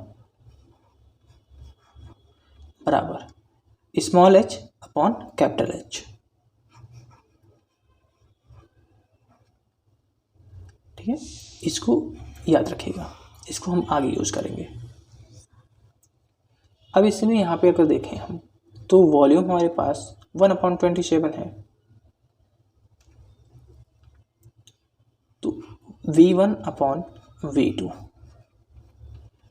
बराबर small H upon capital H. ठीक है, इसको याद रखिएगा, इसको हम आगे यूज करेंगे। अब इसमें यहाँ पे अगर देखें हम तो वॉल्यूम हमारे पास 1/27 है, तो V1/V2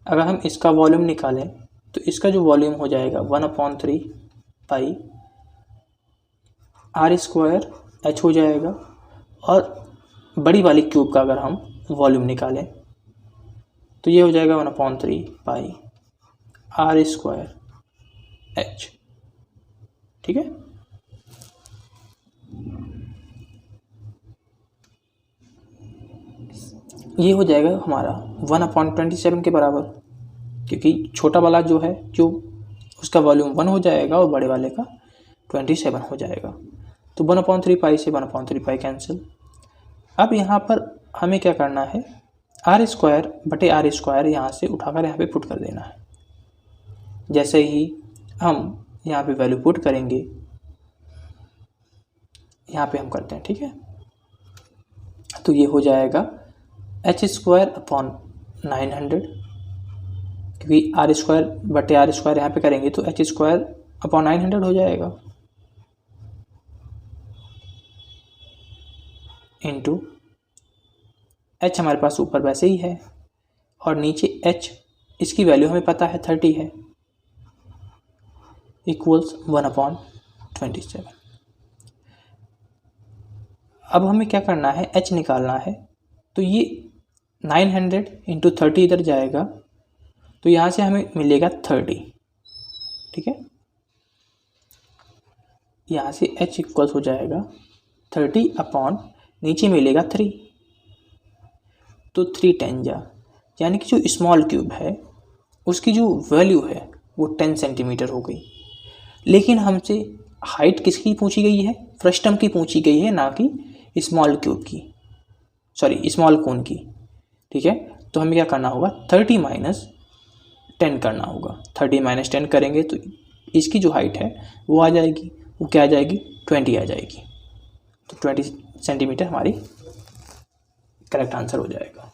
अगर हम इसका वॉल्यूम निकालें तो इसका जो वॉल्यूम हो जाएगा 1/3 पाई R² H हो जाएगा, और बड़ी वाली क्यूब का अगर हम वॉल्यूम निकालें तो ये हो जाएगा 1/3 पाई R² H। ठीक है, ये हो जाएगा हमारा 1/27 के बराबर, क्योंकि छोटा वाला जो है जो उसका वॉल्यूम 1 हो जाएगा और बड़े वाले का 27 हो जाएगा। तो 1/3 पाई से 1/3 पाई कैंसिल। अब यहाँ पर हमें क्या करना है, R² यहाँ से उठाकर यहाँ पे पुट कर देना है। जैसे ही हम यहाँ पे वैल्यू पुट करेंगे, यहाँ पे हम करते हैं, ठीक है, तो ये हो जाएगा H²/900, क्योंकि R² यहाँ पे करेंगे तो H²/900 हो जाएगा, इंटू H हमारे पास ऊपर वैसे ही है और नीचे H इसकी वैल्यू हमें पता है 30 है, इक्वल्स 1/27। अब हमें क्या करना है, H निकालना है, तो ये 900 इंटू 30 इधर जाएगा, तो यहाँ से हमें मिलेगा 30। ठीक है, यहाँ से H इक्वल्स हो जाएगा 30 अपॉन नीचे मिलेगा 3, तो 3 10 जा, यानी कि जो स्मॉल क्यूब है उसकी जो वैल्यू है वो 10 सेंटीमीटर हो गई। लेकिन हमसे हाइट किसकी पूछी गई है, फ्रस्टम की पूछी गई है, ना कि स्मॉल क्यूब की, सॉरी स्मॉल कोन की। ठीक है, तो हमें क्या करना होगा, 30 माइनस 10 करना होगा। 30 माइनस 10 करेंगे तो इसकी जो हाइट है वो आ जाएगी, वो क्या आ जाएगी, 20 आ जाएगी। तो 20 सेंटीमीटर हमारी करेक्ट आंसर हो जाएगा।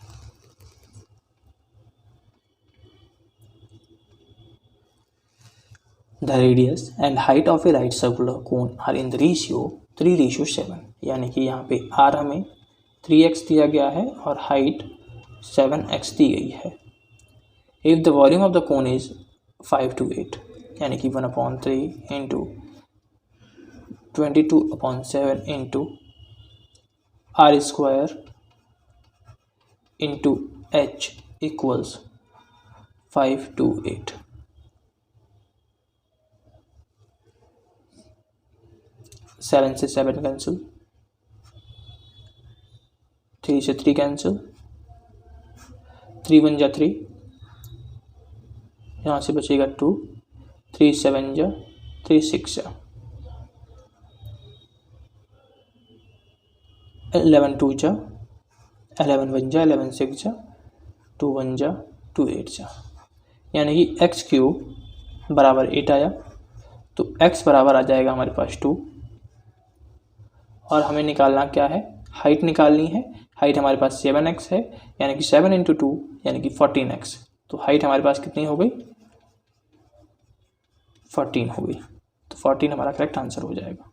The radius and height of a right circular cone are in the ratio 3:7, यानी कि यहाँ पे R हमें 3x दिया गया है और हाइट 7x दी गई है। If the volume of the cone is 5 to 8, यानी कि 1/3 into 22/7 into R² into H equals 5 to 8। Seven से 7 कैंसिल, 3 से 3 कैंसिल, 3 1 जा 3, यहाँ से बचेगा 2, 3 7 जा 3 6 जा, 11 2 जा, 11 1 जा, 11 6 जा, 2 1 जा 2 8 जा, यानी कि x³ बराबर 8 आया। तो x बराबर आ जाएगा हमारे पास 2, और हमें निकालना क्या है, हाइट निकालनी है। हाइट हमारे पास 7x है, यानी कि 7 इंटू 2 यानी कि 14x। तो हाइट हमारे पास कितनी हो गई, 14 हो गई। तो 14 हमारा करेक्ट आंसर हो जाएगा।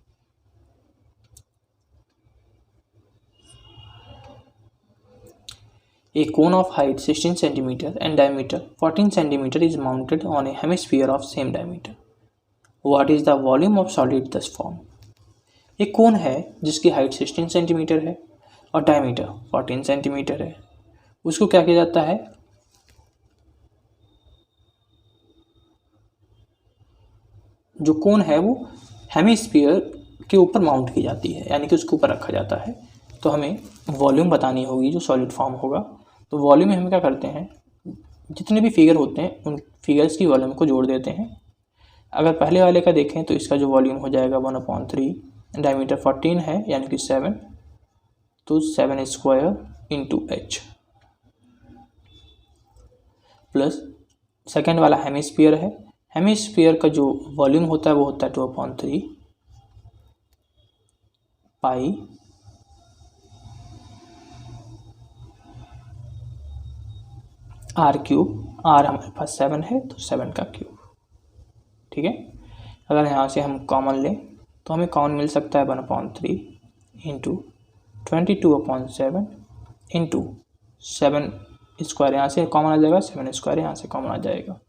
A cone of height 16 centimeter and diameter 14 centimeter is mounted on a hemisphere of same diameter. What is the volume of solid thus formed? एक कोन है जिसकी हाइट 16 सेंटीमीटर है और डायमीटर 14 सेंटीमीटर है। उसको क्या किया जाता है, जो कोन है वो हेमिस्फीयर के ऊपर माउंट की जाती है, यानी कि उसके ऊपर रखा जाता है। तो हमें वॉल्यूम बतानी होगी जो सॉलिड फॉर्म होगा। तो वॉल्यूम में हम क्या करते हैं, जितने भी फिगर होते हैं उन फिगर्स की वॉल्यूम को जोड़ देते हैं। अगर पहले वाले का देखें तो इसका जो वॉल्यूम हो जाएगा 1/3, डायमीटर 14 है यानी कि 7, तो 7² इंटू H। प्लस सेकेंड वाला हेमिस्फीयर है, हेमिस्फीयर का जो वॉल्यूम होता है वो होता है 2/3 पाई आर क्यूब, आर हमारे पास 7 है तो 7 का क्यूब। ठीक है, अगर यहाँ से हम कॉमन लें तो हमें कॉमन मिल सकता है 1/3 इंटू 22/7 इंटू 7 स्क्वायर, यहाँ से कॉमन आ जाएगा 7 स्क्वायर, यहाँ से कॉमन आ जाएगा,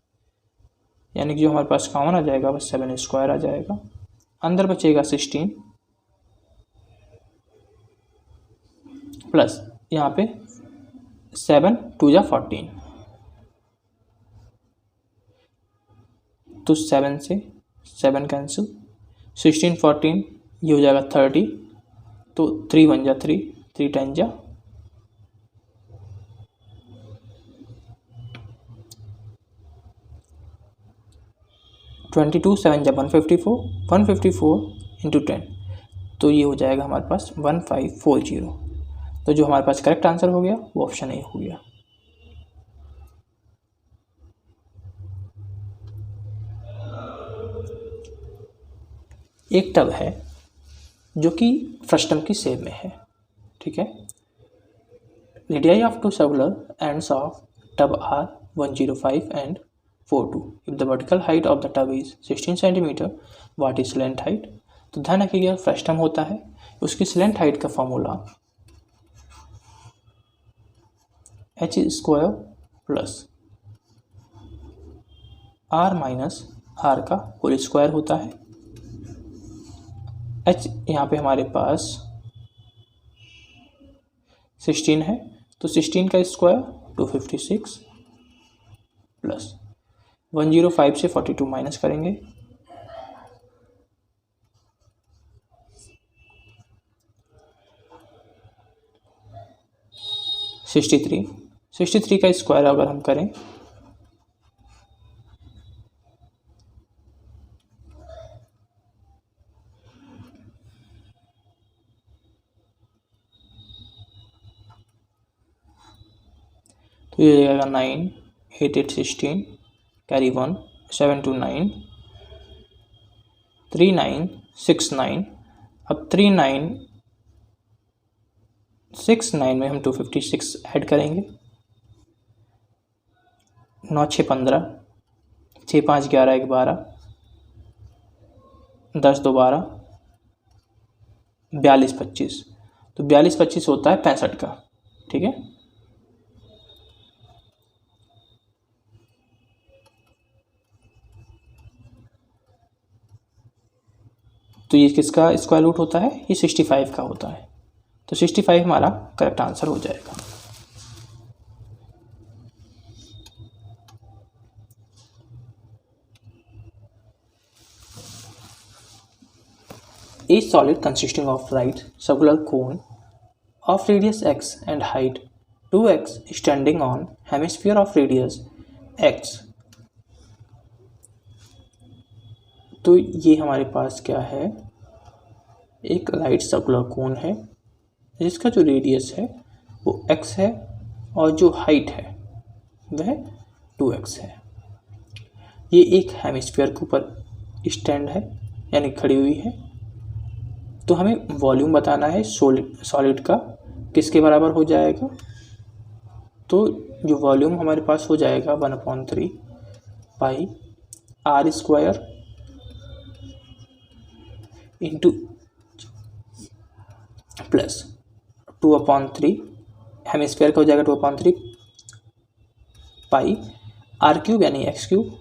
यानी कि जो हमारे पास कॉमन आ जाएगा बस 7 स्क्वायर आ जाएगा, अंदर बचेगा 16 प्लस यहाँ पे 7 2 जा 14, तो 7 से 7 कैंसिल, 16 14 ये हो जाएगा 30, तो 3 1 जा 3, 3 10 जा 22, 7 जा 154, 154 इंटू 10, तो ये हो जाएगा हमारे पास 1540। तो जो हमारे पास करेक्ट आंसर हो गया वो ऑप्शन ए हो गया। एक टब है जो कि फ्रस्टम की शेप में है। ठीक है, radii of two circular ends of tub are 105 and 42। If the vertical height of the tub is 16 centimetre, what is slant height. तो ध्यान रखिएगा फ्रस्टम होता है, उसकी स्लैंट हाइट का formula h square plus r minus r का whole square होता है। h यहाँ पे हमारे पास 16 है, तो 16 का स्क्वायर 256 प्लस 105 से 42 माइनस करेंगे, सिक्सटी थ्री का स्क्वायर अगर हम करें तो ये हो जाएगा 9 8 8 16 कैरी 1 7 2 9 3 9 6 9। अब 3 9 6 9 में हम 256 ऐड करेंगे, 9 6 15, 6 5 11 1 12, 10 2 12, 42 25, तो 42 25 होता है 65 का। ठीक है, तो ये किसका स्क्वायर रूट होता है, ये 65 का होता है, तो 65 हमारा करेक्ट आंसर हो जाएगा। A solid consisting of right circular cone of radius x and height 2x standing on hemisphere of radius x। तो ये हमारे पास क्या है, एक राइट सर्कुलर कोन है जिसका जो रेडियस है वो x है और जो हाइट है वह 2x है। ये एक हेमिस्फीयर के ऊपर स्टैंड है यानी खड़ी हुई है। तो हमें वॉल्यूम बताना है सॉलिड का किसके बराबर हो जाएगा, तो जो वॉल्यूम हमारे पास हो जाएगा 1/3 pi R square into plus 2/3 hemisphere का हो जाएगा 2/3 पाई आर क्यूब यानी एक्स क्यूब।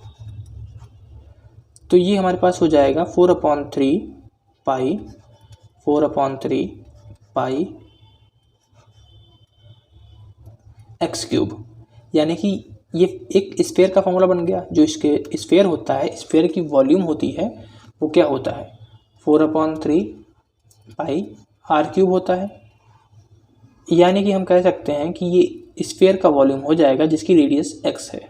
तो ये हमारे पास हो जाएगा 4/3 पाई 4/3 पाई एक्स क्यूब, यानी कि ये एक स्फीयर का फॉर्मूला बन गया। जो इसके स्फीयर होता है, स्फीयर की वॉल्यूम होती है वो क्या होता है 4/3 पाई आर क्यूब होता है, यानी कि हम कह सकते हैं कि ये स्फीयर का वॉल्यूम हो जाएगा जिसकी रेडियस एक्स है।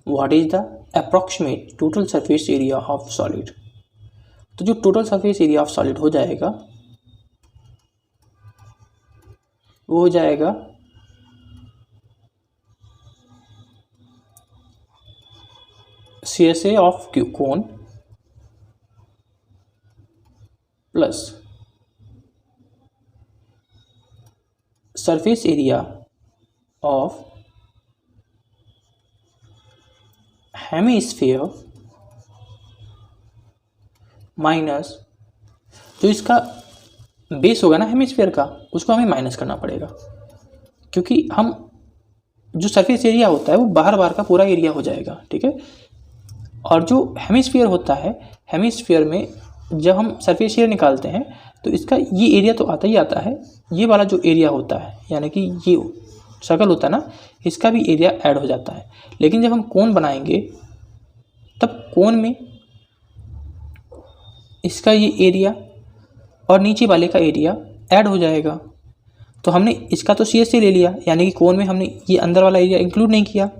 What is the approximate total surface area of solid. तो जो total surface area of solid हो जाएगा वो हो जाएगा CSA of Q cone plus surface area of hemisphere minus जो इसका बेस होगा ना हेमिस्फीयर का, उसको हमें माइनस करना पड़ेगा, क्योंकि हम जो सरफेस एरिया होता है वो बाहर बाहर का पूरा एरिया हो जाएगा, ठीक है। और जो हेमिस्फीयर होता है, हेमिस्फीयर में जब हम सरफेस एरिया निकालते हैं तो इसका ये एरिया तो आता ही आता है, ये वाला जो एरिया होता है यानी कि ये सर्कल होता है ना, इसका भी एरिया ऐड हो जाता है। लेकिन जब हम कोन बनाएंगे तब कोन में इसका ये एरिया और नीचे वाले का एरिया ऐड हो जाएगा। तो हमने इसका तो CSA ले लिया, यानी कि कोन में हमने ये अंदर वाला एरिया इंक्लूड नहीं किया।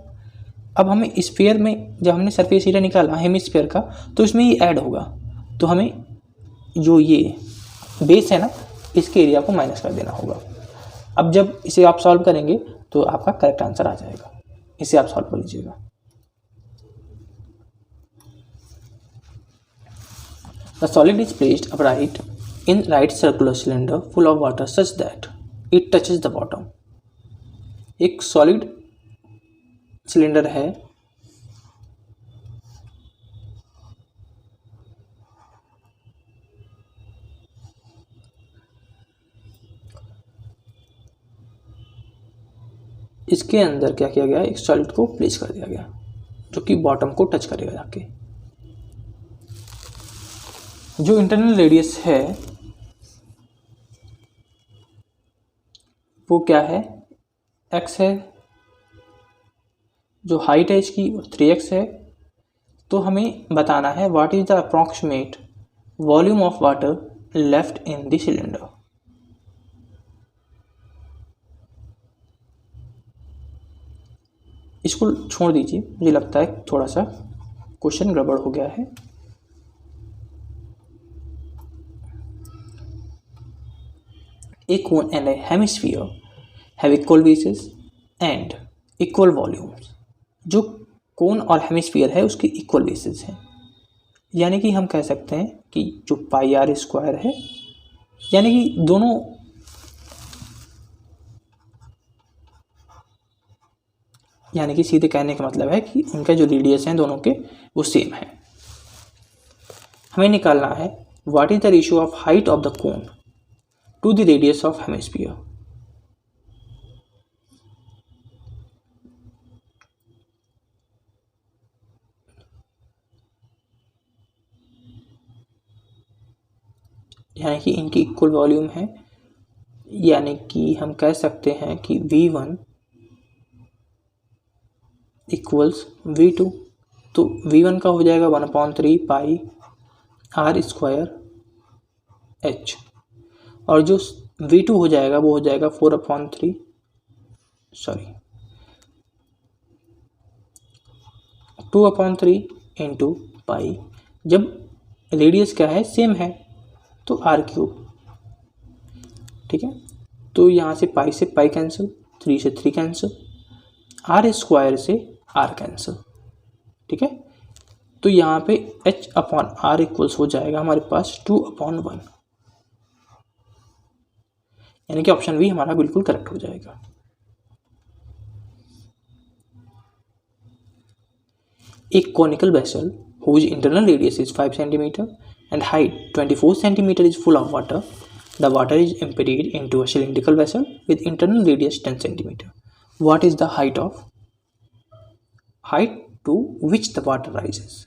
अब हमें स्फीयर में जब हमने सरफेस एरिया निकाला हेमिस्फीयर का, तो इसमें ये ऐड होगा, तो हमें जो ये बेस है ना, इसके एरिया को माइनस कर देना होगा। अब जब इसे आप सॉल्व करेंगे तो आपका करेक्ट आंसर आ जाएगा। इसे आप सॉल्व कर लीजिएगा। The solid is placed upright in right circular cylinder full of water such that it touches the bottom. एक सॉलिड सिलेंडर है इसके अंदर क्या किया गया, एक सॉलिड को प्लेस कर दिया गया जो कि बॉटम को टच करेगा जाके। जो इंटरनल रेडियस है वो क्या है, x है। जो हाइट है इसकी 3x है। तो हमें बताना है what is the approximate volume of water left in the cylinder. इसको छोड़ दीजिए, मुझे लगता है थोड़ा सा क्वेश्चन गड़बड़ हो गया है। A cone and a hemisphere have equal bases and equal volumes. जो कोन और हेमिस्फीयर है उसके इक्वल बेसिस हैं, यानी कि हम कह सकते हैं कि जो पाई आर स्क्वायर है, यानी कि दोनों यानी कि सीधे कहने का मतलब है कि उनका जो रेडियस हैं दोनों के वो सेम है। हमें निकालना है what is the ratio of height of the cone to the radius of hemisphere. यानी कि इनकी इक्वल वॉल्यूम है, यानी कि हम कह सकते हैं कि V1 इक्वल्स V2। तो V1 का हो जाएगा 1/3 पाई आर स्क्वायर H, और जो V2 हो जाएगा वो हो जाएगा 2/3 इंटू पाई। जब रेडियस क्या है सेम है तो r3, ठीक है। तो यहाँ से पाई कैंसिल, 3 से 3 कैंसिल, आर स्क्वायर से r कैंसिल, ठीक है। तो यहाँ पे H/r इक्वल्स हो जाएगा हमारे पास 2/1, यानी कि ऑप्शन बी हमारा बिल्कुल करेक्ट हो जाएगा। एक conical vessel whose internal radius is 5 cm and height 24 cm is full of water. The water is emptied into a cylindrical vessel with internal radius 10 cm. What is the height to which the water rises?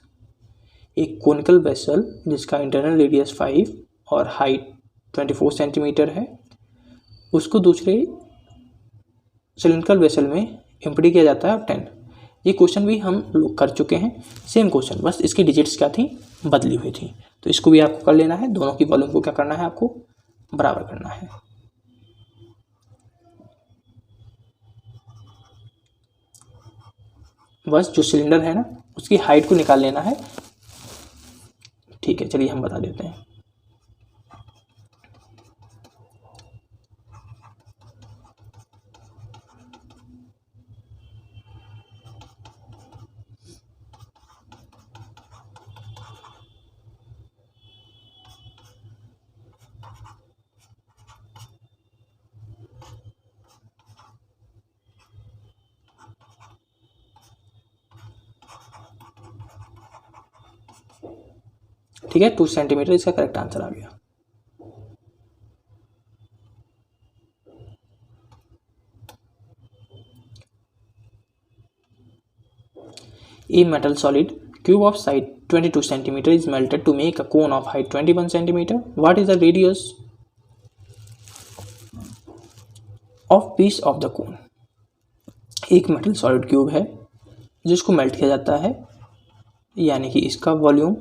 एक conical vessel जिसका internal radius 5 और height 24 centimetre है, उसको दूसरे cylindrical vessel में empty किया जाता है 10। ये क्वेश्चन भी हम लोग कर चुके हैं, सेम क्वेश्चन, बस इसकी डिजिट्स क्या थी, बदली हुई थी। तो इसको भी आपको कर लेना है, दोनों की वॉल्यूम को क्या करना है, आपको बराबर करना है। बस जो सिलेंडर है ना उसकी हाइट को निकाल लेना है, ठीक है। चलिए हम बता देते हैं। ठीक है, 2 सेंटीमीटर इसका करेक्ट आंसर आ गया। A metal solid cube of size 22 centimeter is melted to make a cone of height 21 centimeter. What is the radius of piece of the cone? एक मेटल सॉलिड क्यूब है जिसको melt किया जाता है, यानी कि इसका वॉल्यूम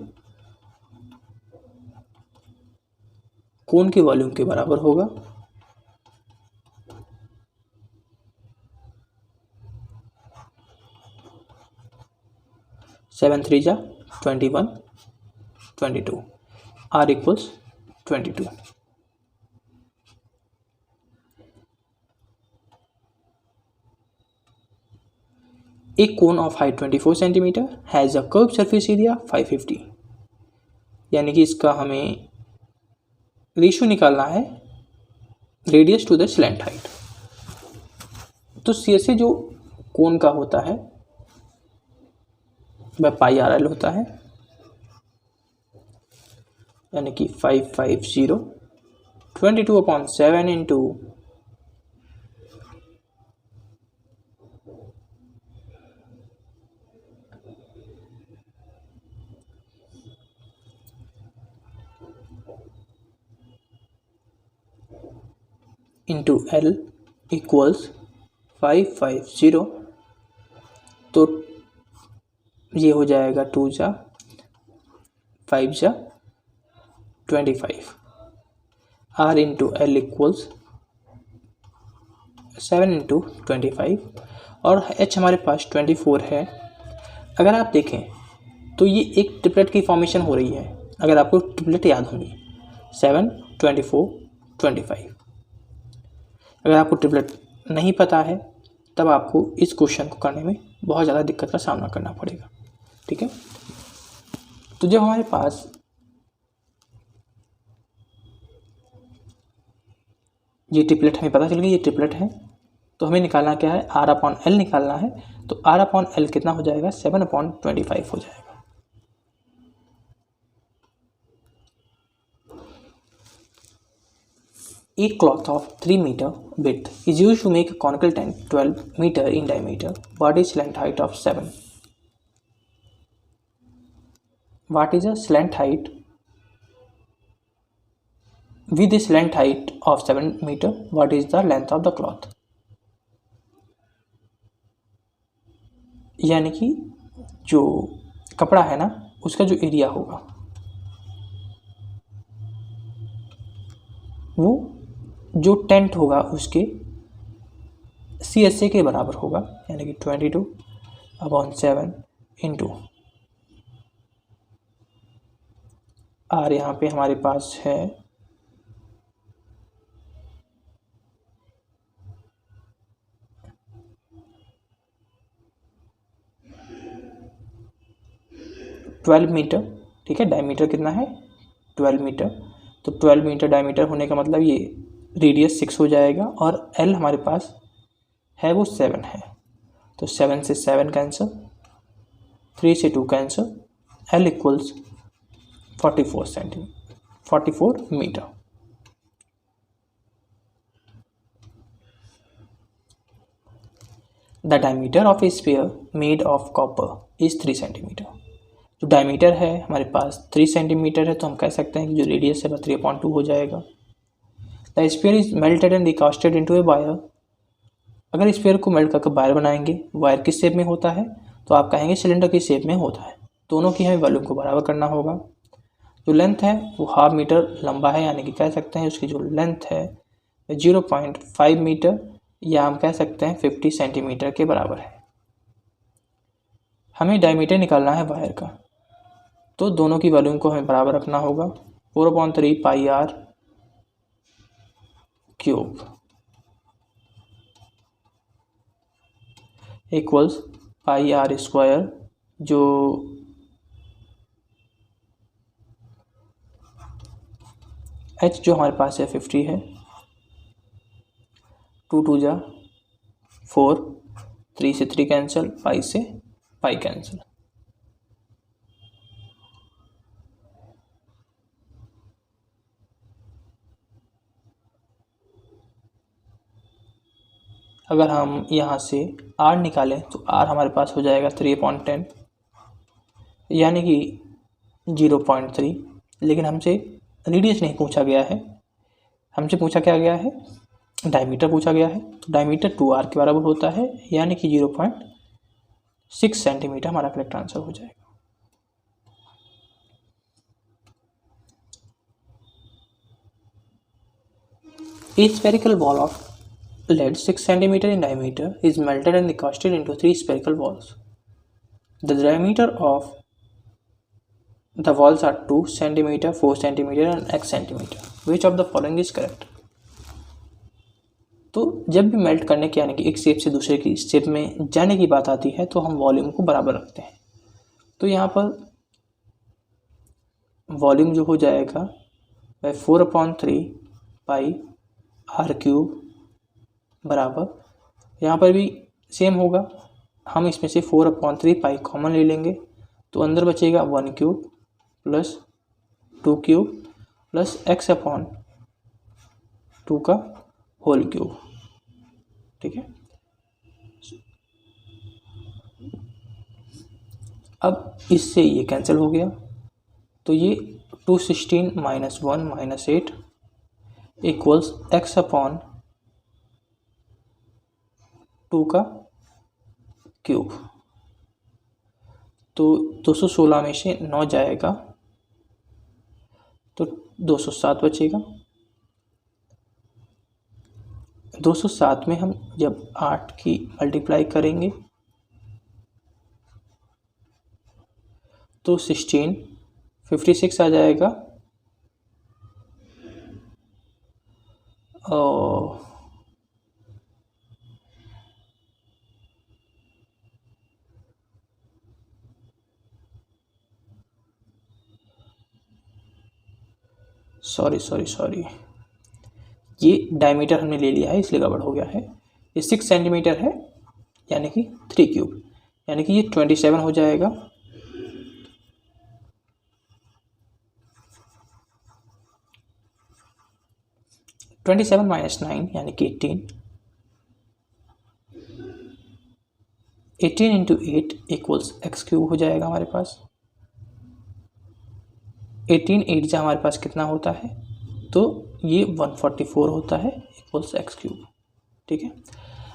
कोन के वॉल्यूम के बराबर होगा। सेवन थ्री जा 21, 22, R इक्वल्स 22। एक cone of height 24 centimetre has a curve surface area 550, यानी कि इसका हमें रेशियो निकालना है radius to the slant height. तो CSA जो कोन का होता है वह पाई RL होता है, यानी कि 550 22/7 इंटू L इक्वल्स 550। तो ये हो जाएगा 2 जा 5 जा 25, R into L equals 7 into 25 और H हमारे पास 24 है। अगर आप देखें तो ये एक ट्रिपलेट की फॉर्मेशन हो रही है। अगर आपको ट्रिपलेट याद होंगी 7, 24, 25। अगर आपको ट्रिपलेट नहीं पता है तब आपको इस क्वेश्चन को करने में बहुत ज़्यादा दिक्कत का सामना करना पड़ेगा। ठीक है, तो जब हमारे पास ये ट्रिपलेट हमें पता चल गई, ये ट्रिपलेट है, तो हमें निकालना क्या है, R/L निकालना है। तो R/L कितना हो जाएगा, 7/25 हो जाएगा। A cloth of 3 meter width is used to make a conical tent 12 meter in diameter. What is slant height of 7? What is a slant height? With the slant height of 7 meter, what is the length of the cloth? यानी कि जो कपड़ा है ना उसका जो area होगा वो जो टेंट होगा उसके CSA के बराबर होगा, यानी कि 22/7 इंटू R यहाँ पे हमारे पास है 12 मीटर। ठीक है, डायमीटर कितना है 12 मीटर। तो 12 मीटर डायमीटर होने का मतलब ये रेडियस 6 हो जाएगा और L हमारे पास है वो 7 है। तो 7 से 7 कैंसिल, 3 से 2 cancel, L equals 44 metre. The diameter of a sphere made of copper is 3 centimetre. जो डायमीटर है हमारे पास 3 सेंटीमीटर है, तो हम कह सकते हैं कि जो रेडियस है वह 3/2 हो जाएगा। The sphere is melted and recasted into a wire. अगर स्फीयर को मेल्ट करके वायर बनाएंगे, वायर किस शेप में होता है, तो आप कहेंगे सिलेंडर की शेप में होता है। दोनों की हमें वॉल्यूम को बराबर करना होगा। जो लेंथ है वो 1/2 मीटर लंबा है, यानी कि कह सकते हैं उसकी जो लेंथ है 0.5 मीटर या हम कह सकते हैं 50 सेंटीमीटर के बराबर है। हमें डायमीटर निकालना है वायर का, तो दोनों की वॉल्यूम को हमें बराबर रखना होगा। 4/3 पाई R क्यूब इक्वल्स पाई R स्क्वायर, जो H जो हमारे पास है 50 है। 2 2 जा 4, 3 से 3 कैंसिल, पाई से पाई कैंसिल। अगर हम यहाँ से R निकालें तो R हमारे पास हो जाएगा 3/10, यानी कि 0.3। लेकिन हमसे रेडियस नहीं पूछा गया है, हमसे पूछा क्या गया है, डायमीटर पूछा गया है। तो डायमीटर 2R के बराबर होता है, यानी कि 0.6 सेंटीमीटर हमारा करेक्ट आंसर हो जाएगा। A spherical ball of lead 6 cm in diameter is melted and casted into 3 spherical balls. The diameter of the balls are 2 cm, 4 cm and x cm. Which of the following is correct? तो जब भी melt करने की यानी कि एक shape से दूसरे की शेप में जाने की बात आती है तो हम वॉल्यूम को बराबर रखते हैं। तो यहाँ पर वॉल्यूम जो हो जाएगा वह 4/3 पाई r³ बराबर, यहाँ पर भी सेम होगा, हम इसमें से 4/3 पाई कॉमन ले लेंगे तो अंदर बचेगा 1³ प्लस 2³ प्लस x/2 का होल क्यूब। ठीक है, अब इससे ये कैंसिल हो गया तो ये 216 - 1 - 8 इक्वल्स x/2 का क्यूब। तो 216 में से 9 जाएगा तो 207 बचेगा। 207 में हम जब 8 की मल्टीप्लाई करेंगे तो 56 आ जाएगा। सॉरी, ये डायमीटर हमने ले लिया है इसलिए गड़बड़ हो गया है। ये 6 सेंटीमीटर है यानी कि 3³, यानी कि ये 27 हो जाएगा। -9 यानी कि 18 इंटू 8 इक्वल्स x³ हो जाएगा हमारे पास। 18 8 जा हमारे पास कितना होता है, तो ये 144 होता है इक्वल्स x³। ठीक है,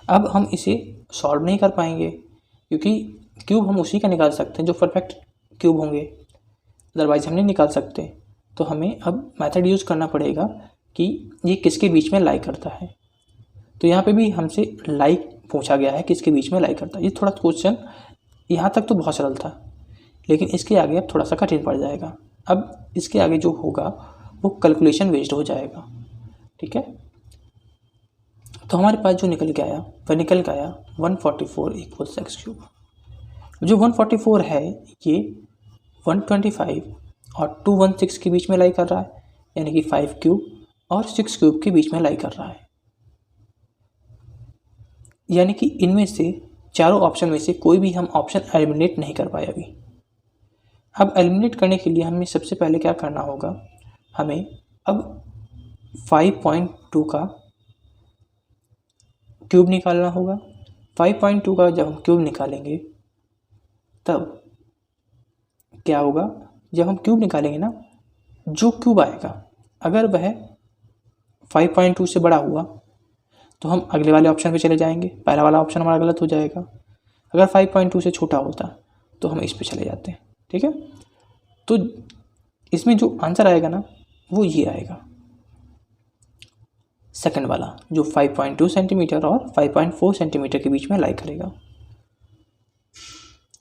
अब हम इसे सॉल्व नहीं कर पाएंगे क्योंकि क्यूब हम उसी का निकाल सकते हैं जो परफेक्ट क्यूब होंगे, अदरवाइज हम नहीं निकाल सकते। तो हमें अब मेथड यूज़ करना पड़ेगा कि ये किसके बीच में लाई करता है। तो यहाँ पे भी हमसे लाई पूछा गया है, किसके बीच में लाई करता है। ये थोड़ा क्वेश्चन यहाँ तक तो बहुत सरल था, लेकिन इसके आगे अब थोड़ा सा कठिन पड़ जाएगा। अब इसके आगे जो होगा वो कैलकुलेशन बेस्ड हो जाएगा। ठीक है, तो हमारे पास जो निकल के आया वह निकल के आया 144 इक्वल्स x³। जो 144 है ये 125 और 216 के बीच में लाई कर रहा है, यानी कि 5³ और 6³ के बीच में लाई कर रहा है। यानी कि इनमें से चारों ऑप्शन में से कोई भी हम ऑप्शन एलिमिनेट नहीं कर पाए अभी। अब एलिमिनेट करने के लिए हमें सबसे पहले क्या करना होगा, हमें अब 5.2 का क्यूब निकालना होगा। 5.2 का जब हम क्यूब निकालेंगे तब क्या होगा, जब हम क्यूब निकालेंगे ना, जो क्यूब आएगा अगर वह 5.2 से बड़ा हुआ तो हम अगले वाले ऑप्शन पे चले जाएंगे, पहला वाला ऑप्शन हमारा गलत हो जाएगा। अगर 5.2 से छोटा होता तो हम इस पे चले जाते हैं। ठीक है, तो इसमें जो आंसर आएगा ना वो ये आएगा, सेकंड वाला, जो 5.2 सेंटीमीटर और 5.4 सेंटीमीटर के बीच में लाई करेगा।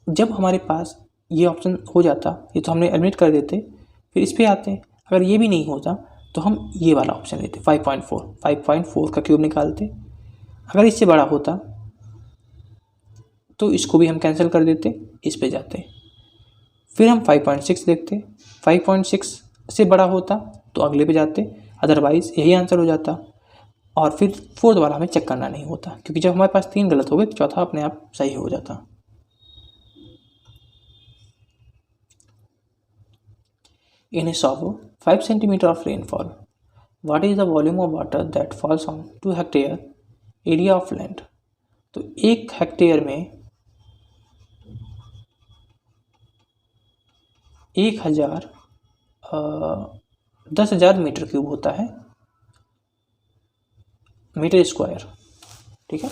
जब हमारे पास ये ऑप्शन हो जाता, ये तो हमने एलिमिनेट कर देते, फिर इस पे आते। अगर ये भी नहीं होता तो हम ये वाला ऑप्शन लेते, 5.4 का क्यूब निकालते। अगर इससे बड़ा होता तो इसको भी हम कैंसिल कर देते, इस पे जाते। फिर हम 5.6 देखते, 5.6 से बड़ा होता तो अगले पे जाते, अदरवाइज यही आंसर हो जाता। और फिर फोर्थ वाला हमें चेक करना नहीं होता, क्योंकि जब हमारे पास 3 गलत हो गए तो चौथा अपने आप सही हो जाता। In a shower, 5 cm of rainfall. What is the volume of water that falls on 2 hectare area of land? तो 1 हेक्टेयर में 10,000 मीटर क्यूब होता है, मीटर स्क्वायर। ठीक है,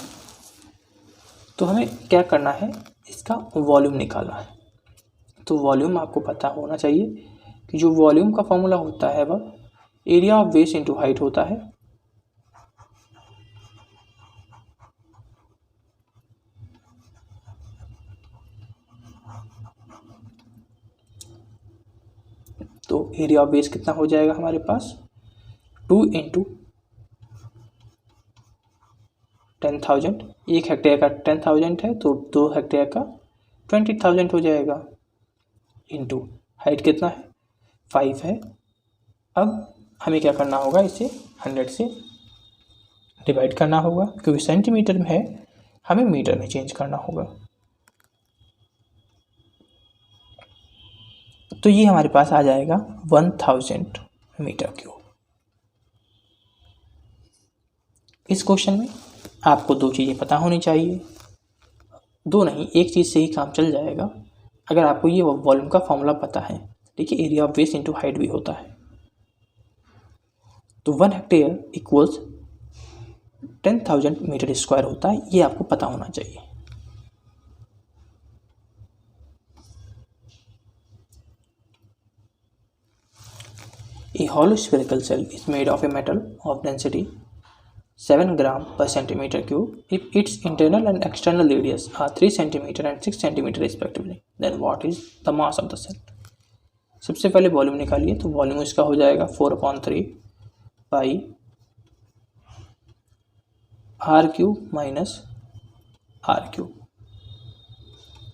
तो हमें क्या करना है, इसका वॉल्यूम निकालना है। तो वॉल्यूम आपको पता होना चाहिए कि जो वॉल्यूम का फॉर्मूला होता है वह area of base into height होता है। तो एरिया ऑफ बेस कितना हो जाएगा हमारे पास, 2 इंटू 10,000। 1 हेक्टेयर का 10,000 है तो 2 हेक्टेयर का 20,000 हो जाएगा, इंटू हाइट कितना है, 5 है। अब हमें क्या करना होगा, इसे 100 से डिवाइड करना होगा, क्योंकि सेंटीमीटर में है, हमें मीटर में चेंज करना होगा। तो ये हमारे पास आ जाएगा 1000 मीटर क्यूब। इस क्वेश्चन में आपको 2 चीज़ें पता होनी चाहिए, 2 नहीं, एक चीज़ से ही काम चल जाएगा अगर आपको ये वॉल्यूम का फॉर्मूला पता है। देखिए, area of base into height भी होता है। तो 1 हेक्टेयर इक्वल्स 10,000 मीटर स्क्वायर होता है, ये आपको पता होना चाहिए। A hollow spherical cell is made of a metal of density 7 gram per centimeter cube if its internal and external radius are 3 centimeter and 6 centimeter respectively. Then what is the mass of the cell? सबसे पहले volume निकालिए। तो volume इसका हो जाएगा 4/3 pi R cube minus R cube.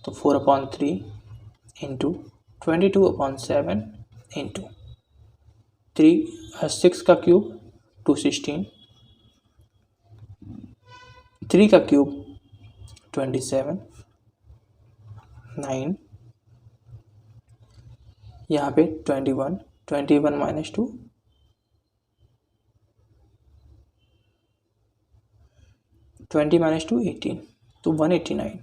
तो 4/3 into 22/7 into 6 का cube 216, 3 का क्यूब 27, 9, यहाँ पे 21 माइनस 2 20 माइनस 2 18, तो 189।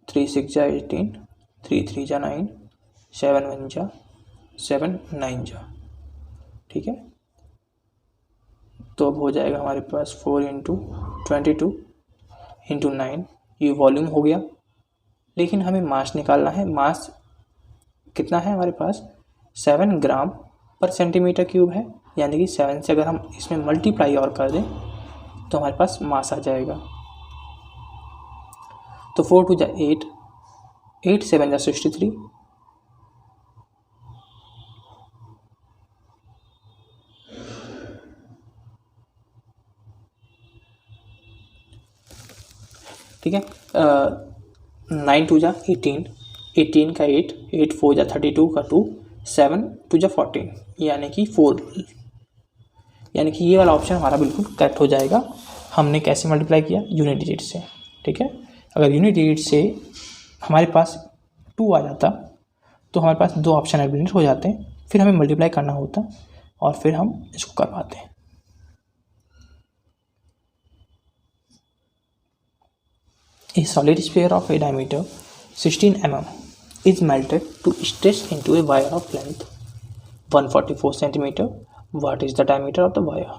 3 6 जा 18, 3 3 जा 9, 7 1 जा 7, 9 जा। ठीक है, तो अब हो जाएगा हमारे पास 4 इंटू 22 इंटू 9, ये वॉल्यूम हो गया। लेकिन हमें मास निकालना है। मास कितना है हमारे पास, 7 ग्राम पर सेंटीमीटर क्यूब है, यानी कि 7 से अगर हम इसमें मल्टीप्लाई और कर दें तो हमारे पास मास आ जाएगा। तो 4 2 जा 8, 8 7 जा 63, ठीक है। 9 2 जा 18, 18 का 8, 8 4 जा 32 का 2, 7 2 जा 14, यानी कि 4, यानी कि ये वाला ऑप्शन हमारा बिल्कुल करेक्ट हो जाएगा। हमने कैसे मल्टीप्लाई किया, यूनिट डिजिट से। ठीक है, अगर यूनिट डिजिट से हमारे पास 2 आ जाता तो हमारे पास 2 ऑप्शन एलिमिनेट हो जाते हैं, फिर हमें मल्टीप्लाई करना होता और फिर हम इसको कर पाते हैं। A solid sphere of a diameter 16 mm is melted to stretch into a wire of length 144 cm. What is the diameter of the wire?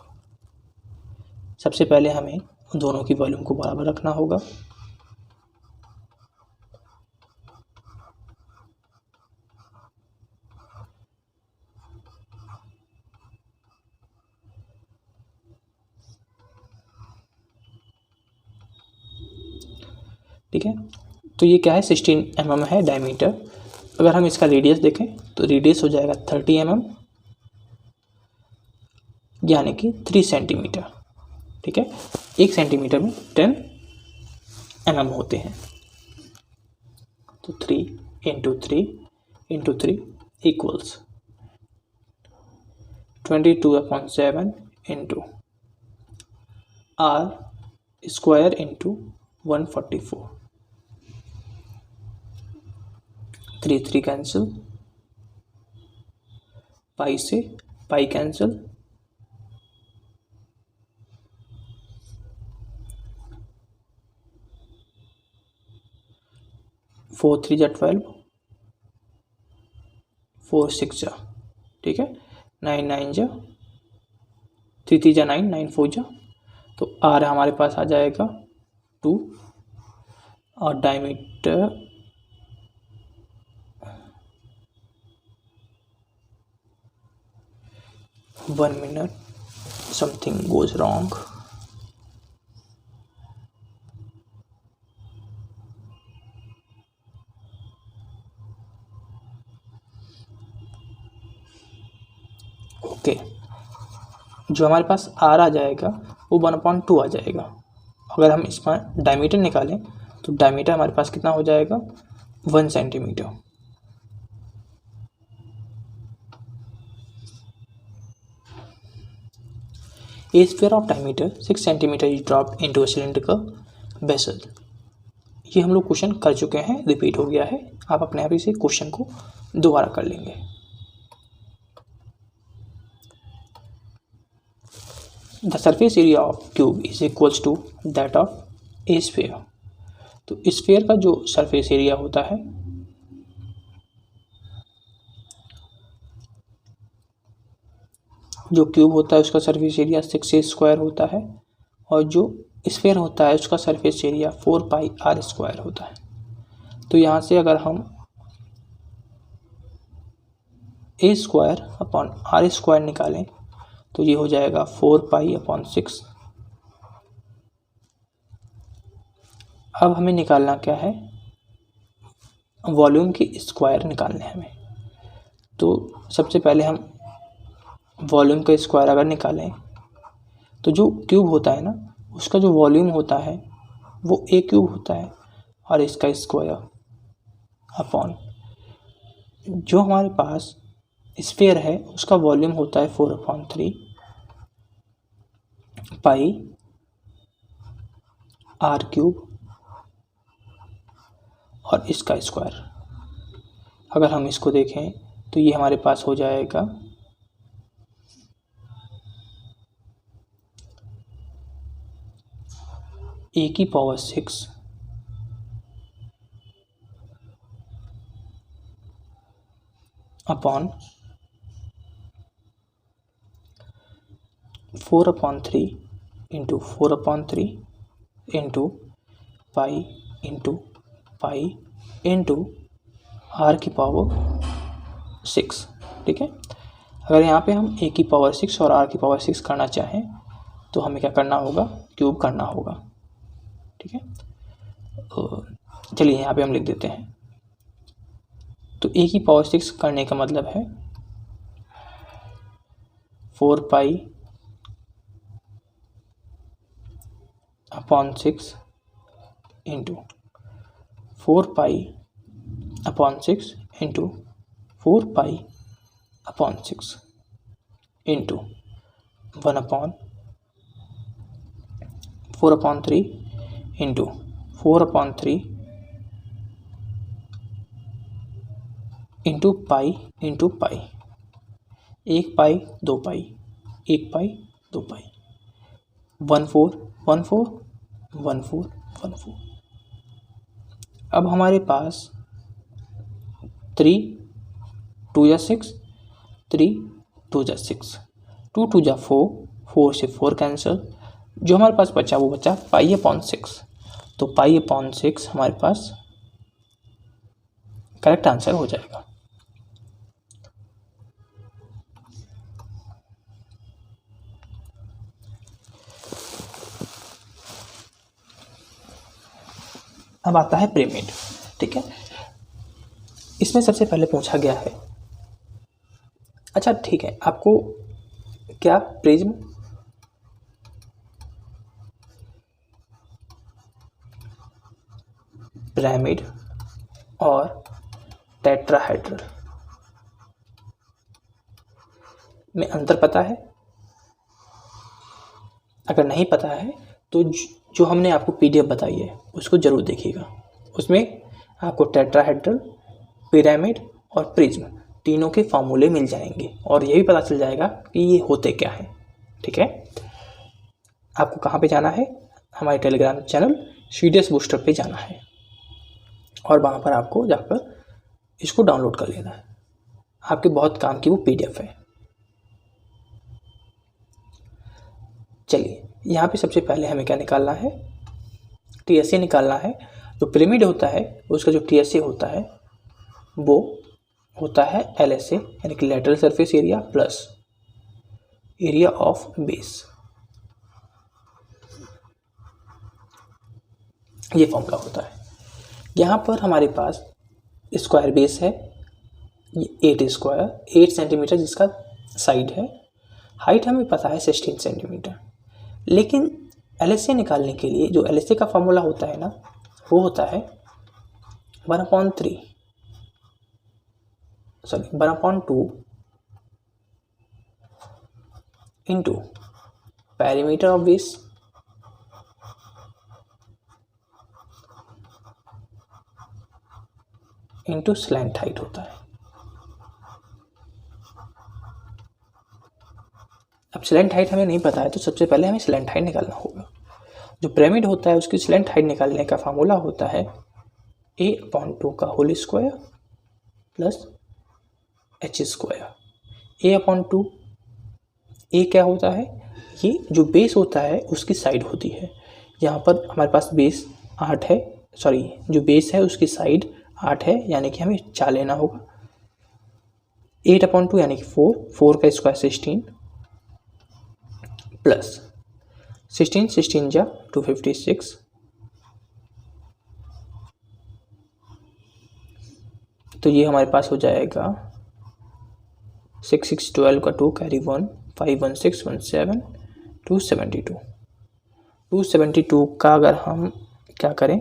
सबसे पहले हमें दोनों की वॉल्यूम को बराबर रखना होगा। ठीक है, तो ये क्या है, 16 mm है डायमीटर। अगर हम इसका रेडियस देखें तो रेडियस हो जाएगा 30 mm, यानी कि 3 सेंटीमीटर। ठीक है, 1 सेंटीमीटर में 10 mm होते हैं। तो 3 into 3 into 3 equals 22/7 into R square into 144। 3 3 cancel, pi से पाई कैंसिल, 4 3 जा 12, 4 6 जा, ठीक है, 9 9 जा, 3 3 जा 9, 9 4 जा, तो आर हमारे पास आ जाएगा 2 और diameter 1 minute, something goes wrong. Okay, जो हमारे पास आर आ जाएगा वो 1/2 आ जाएगा। अगर हम इसमें डायमीटर निकालें तो डायमीटर हमारे पास कितना हो जाएगा, 1 centimetre. A sphere of diameter 6 cm is dropped into a cylindrical vessel। ये हम लोग क्वेश्चन कर चुके हैं, रिपीट हो गया है, आप अपने आप इसे क्वेश्चन को दोबारा कर लेंगे। The surface area of cube is equals to that of a sphere. तो स्फीयर का जो सरफेस एरिया होता है जो क्यूब होता है उसका सरफेस एरिया 6a² होता है, और जो स्फीयर होता है उसका सरफेस एरिया 4πr² होता है। तो यहाँ से अगर हम a²/r² निकालें तो ये हो जाएगा 4π/6। अब हमें निकालना क्या है, वॉल्यूम की स्क्वायर निकालने हैं हमें। तो सबसे पहले हम वॉल्यूम का स्क्वायर अगर निकालें तो जो क्यूब होता है ना उसका जो वॉल्यूम होता है वो a³ होता है, और इसका स्क्वायर अपॉन जो हमारे पास स्फीयर है उसका वॉल्यूम होता है 4/3 πr³ और इसका स्क्वायर। अगर हम इसको देखें तो ये हमारे पास हो जाएगा a⁶ upon 4/3 into 4/3 into pi into pi into r⁶, ठीक है। अगर यहाँ पे हम a⁶ और r⁶ करना चाहें तो हमें क्या करना होगा, क्यूब करना होगा, ठीक है। चलिए यहाँ पे हम लिख देते हैं। तो a⁶ करने का मतलब है 4π/6 into 4π/6 into 4π/6 into 1/4/3 into 4/3 into pi into pi, 1 pi 2 pi, 1 pi 2 pi, 1 4 1 4 1 4 1 4। अब हमारे पास 3 2 जा 6, 3 2 जा 6, 2 2 जा 4, 4 से 4 कैंसिल, जो हमारे पास बचा वो बचा π/6। तो π/6 हमारे पास करेक्ट आंसर हो जाएगा। अब आता है पिरामिड, ठीक है। इसमें सबसे पहले पूछा गया है, अच्छा ठीक है, आपको क्या प्रिज्म, पिरामिड और टेट्राहेड्रल में अंतर पता है? अगर नहीं पता है तो जो हमने आपको PDF बताई है उसको ज़रूर देखिएगा। उसमें आपको टेट्राहेड्रल, पिरामिड और प्रिज्म तीनों के फार्मूले मिल जाएंगे और ये भी पता चल जाएगा कि ये होते क्या हैं, ठीक है। आपको कहाँ पे जाना है, हमारे टेलीग्राम चैनल CDS बूस्टर पे जाना है। और वहाँ पर आपको जाकर इसको डाउनलोड कर लेना है। आपके बहुत काम की वो PDF है। चलिए, यहाँ पे सबसे पहले हमें क्या निकालना है, TSA निकालना है। जो पिरामिड होता है उसका जो TSA होता है वो होता है LSA, यानी कि lateral surface area plus area of base. ये फॉर्मूला होता है। यहाँ पर हमारे पास स्क्वायर बेस है, ये 8 सेंटीमीटर जिसका साइड है। हाइट हमें पता है 16 सेंटीमीटर। लेकिन LSA निकालने के लिए जो LSA का फॉर्मूला होता है ना, वो होता है 1/2 into perimeter of base into slant height होता है। अब स्लैंट हाइट हमें नहीं पता है, तो सबसे पहले हमें स्लैंट हाइट निकालना होगा। जो पिरामिड होता है उसकी स्लैंट हाइट निकालने का फार्मूला होता है A/2 का whole square plus H square. A/2 A क्या होता है, ये जो बेस होता है उसकी साइड होती है। यहाँ पर हमारे पास बेस 8 है, जो बेस है उसकी साइड 8 है, यानी कि हमें 4 लेना होगा। 8/2 यानी कि 4 का स्क्वायर 16 प्लस 16 जा 256 तो ये हमारे पास हो जाएगा 6 6 12 का 2 कैरी 1 5 1 6 1 7 272। 272 का अगर हम क्या करें,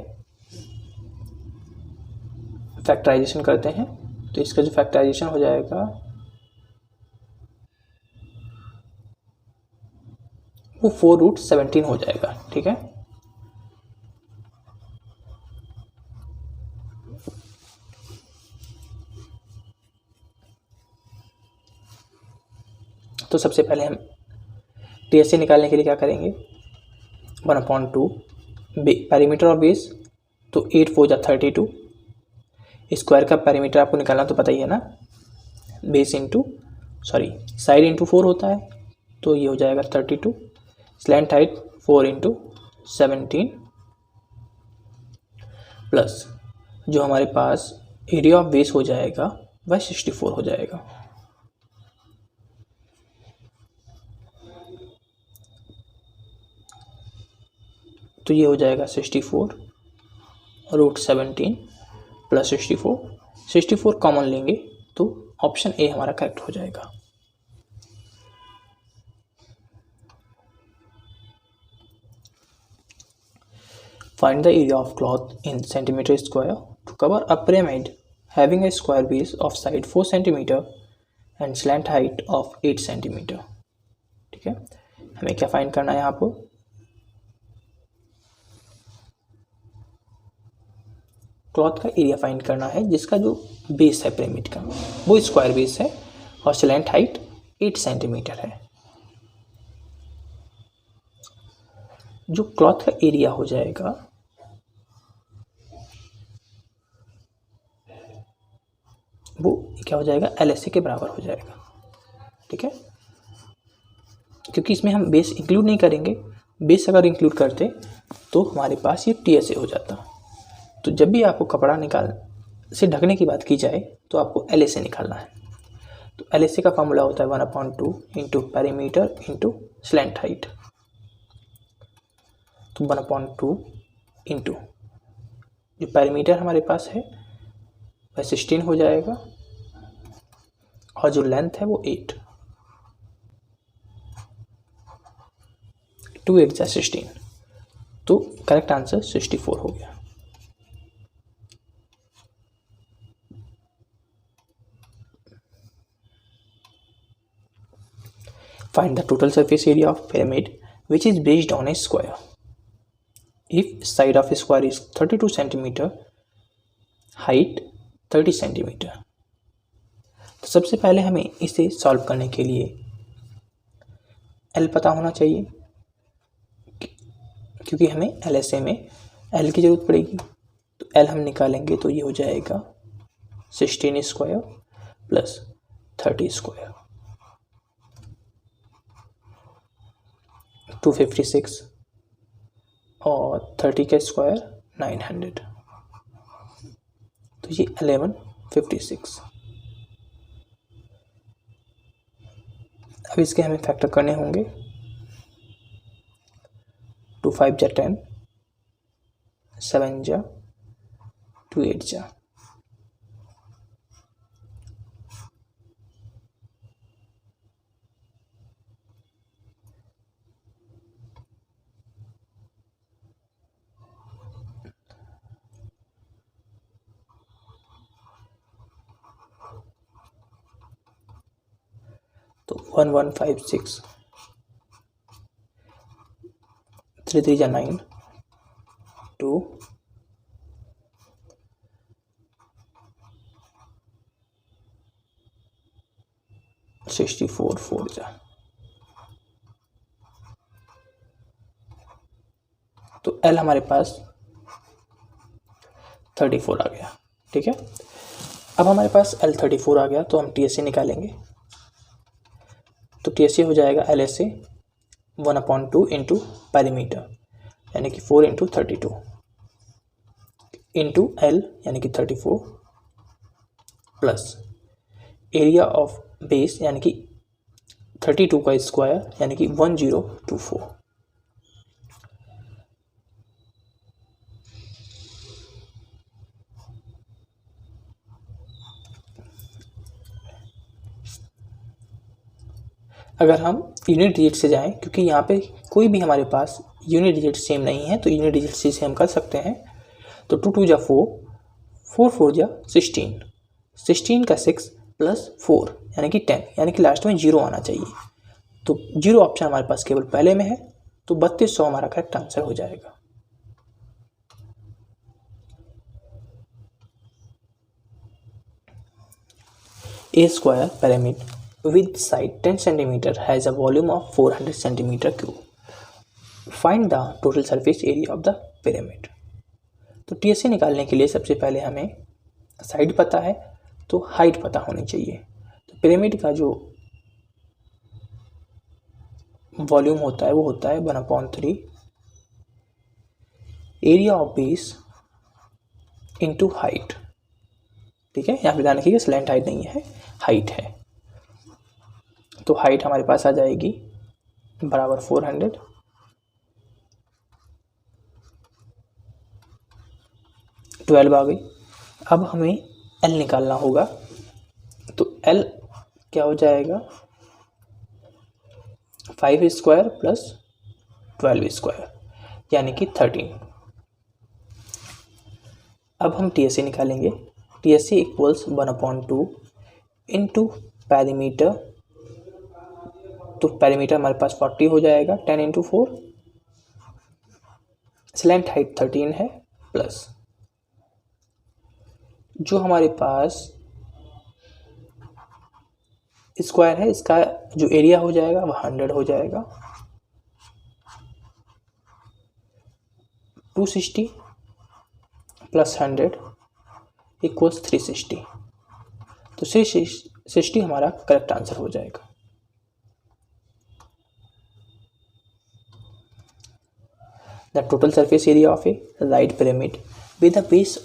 फैक्टराइजेशन करते हैं, तो इसका जो फैक्टराइजेशन हो जाएगा वो 4√17 हो जाएगा। ठीक है, तो सबसे पहले हम TSA निकालने के लिए क्या करेंगे, 1/2 पेरीमीटर ऑफ बेस, तो 8 4 जा 32। स्क्वायर का पेरीमीटर आपको निकालना तो पता ही है ना, बेस इंटू साइड इंटू 4 होता है, तो ये हो जाएगा 32। स्लैंट हाइट 4 इंटू 17 प्लस जो हमारे पास एरिया ऑफ बेस हो जाएगा वह 64 हो जाएगा। तो ये हो जाएगा 64√17 प्लस 64 कॉमन लेंगे तो ऑप्शन ए हमारा करेक्ट हो जाएगा। Find the area of cloth in centimeter square to cover a pyramid having a square base of side 4 centimeter and slant height of 8 centimeter। ठीक है, हमें क्या फाइंड करना है यहाँ पर, क्लॉथ का एरिया फाइंड करना है जिसका जो बेस है पिरामिड का वो स्क्वायर बेस है और स्लैंट हाइट 8 सेंटीमीटर है। जो क्लॉथ का एरिया हो जाएगा वो क्या हो जाएगा, LSA के बराबर हो जाएगा। ठीक है, क्योंकि इसमें हम बेस इंक्लूड नहीं करेंगे, बेस अगर इंक्लूड करते तो हमारे पास ये TSA हो जाता। तो जब भी आपको कपड़ा निकाल से ढकने की बात की जाए तो आपको LSA निकालना है। तो LSA का फॉर्मूला होता है 1/2 into perimeter into slant height. तो 1/2 इंटू जो पेरीमीटर हमारे पास है वह 16 हो जाएगा और जो लेंथ है वो 8, 2 8 जा 16, तो करेक्ट आंसर 64 हो गया। Find the total surface area of pyramid which is based on a square. If side of a square is 32 centimeter, height 30 centimeter। तो सबसे पहले हमें इसे सॉल्व करने के लिए L पता होना चाहिए, क्योंकि हमें LSA में L की ज़रूरत पड़ेगी। तो एल हम निकालेंगे तो ये हो जाएगा 16 स्क्वायर प्लस 30 स्क्वायर 256 और 30 का स्क्वायर 900, तो ये 1156। अब इसके हमें फैक्टर करने होंगे। 2 5 जा 10, 7 जा 2 8 जा, तो 1156, 3 3 जा 9, 2 64 4 जा, तो एल हमारे पास 34 आ गया। ठीक है, अब हमारे पास एल 34 आ गया तो हम टी एस सी निकालेंगे। तो टी एस सी हो जाएगा L S C 1/2 into perimeter यानी कि 4 इंटू 32 इंटू एल यानी कि 34 प्लस एरिया ऑफ बेस यानी कि 32 का स्क्वायर यानी कि 1024। अगर हम यूनिट डिजिट से जाएं, क्योंकि यहाँ पे कोई भी हमारे पास यूनिट डिजिट सेम नहीं है, तो यूनिट डिजिट से हम कर सकते हैं। तो 2 2 जा 4, 4 4 जा 16, 16 का 6 प्लस 4 यानी कि 10, यानी कि लास्ट में 0 आना चाहिए। तो 0 ऑप्शन हमारे पास केवल पहले में है, तो 3200 हमारा करेक्ट आंसर हो जाएगा। A square pyramid with side 10 cm has a volume of 400 cm cube. Find the total surface area of the pyramid. तो TSA निकालने के लिए सबसे पहले हमें साइड पता है तो हाइट पता होनी चाहिए। तो पिरामिड का जो वॉल्यूम होता है वो होता है 1/3 area of base into height. ठीक है, यहाँ पे ध्यान रखिएगा स्लैंट हाइट नहीं है, हाइट है। तो हाइट हमारे पास आ जाएगी बराबर 400 12 आ गई। अब हमें एल निकालना होगा, तो एल क्या हो जाएगा 5 स्क्वायर प्लस 12 स्क्वायर यानी कि 13। अब हम टी एस सी निकालेंगे। T S C equals 1/2 into perimeter, तो पैरीमीटर हमारे पास 40 हो जाएगा 10 इंटू 4, स्लैंट हाइट 13 है प्लस जो हमारे पास स्क्वायर है इसका जो एरिया हो जाएगा वह 100 हो जाएगा। 260 प्लस 100 इक्वल्स 360, तो 360 हमारा करेक्ट आंसर हो जाएगा। The total surface area of a right pyramid with a base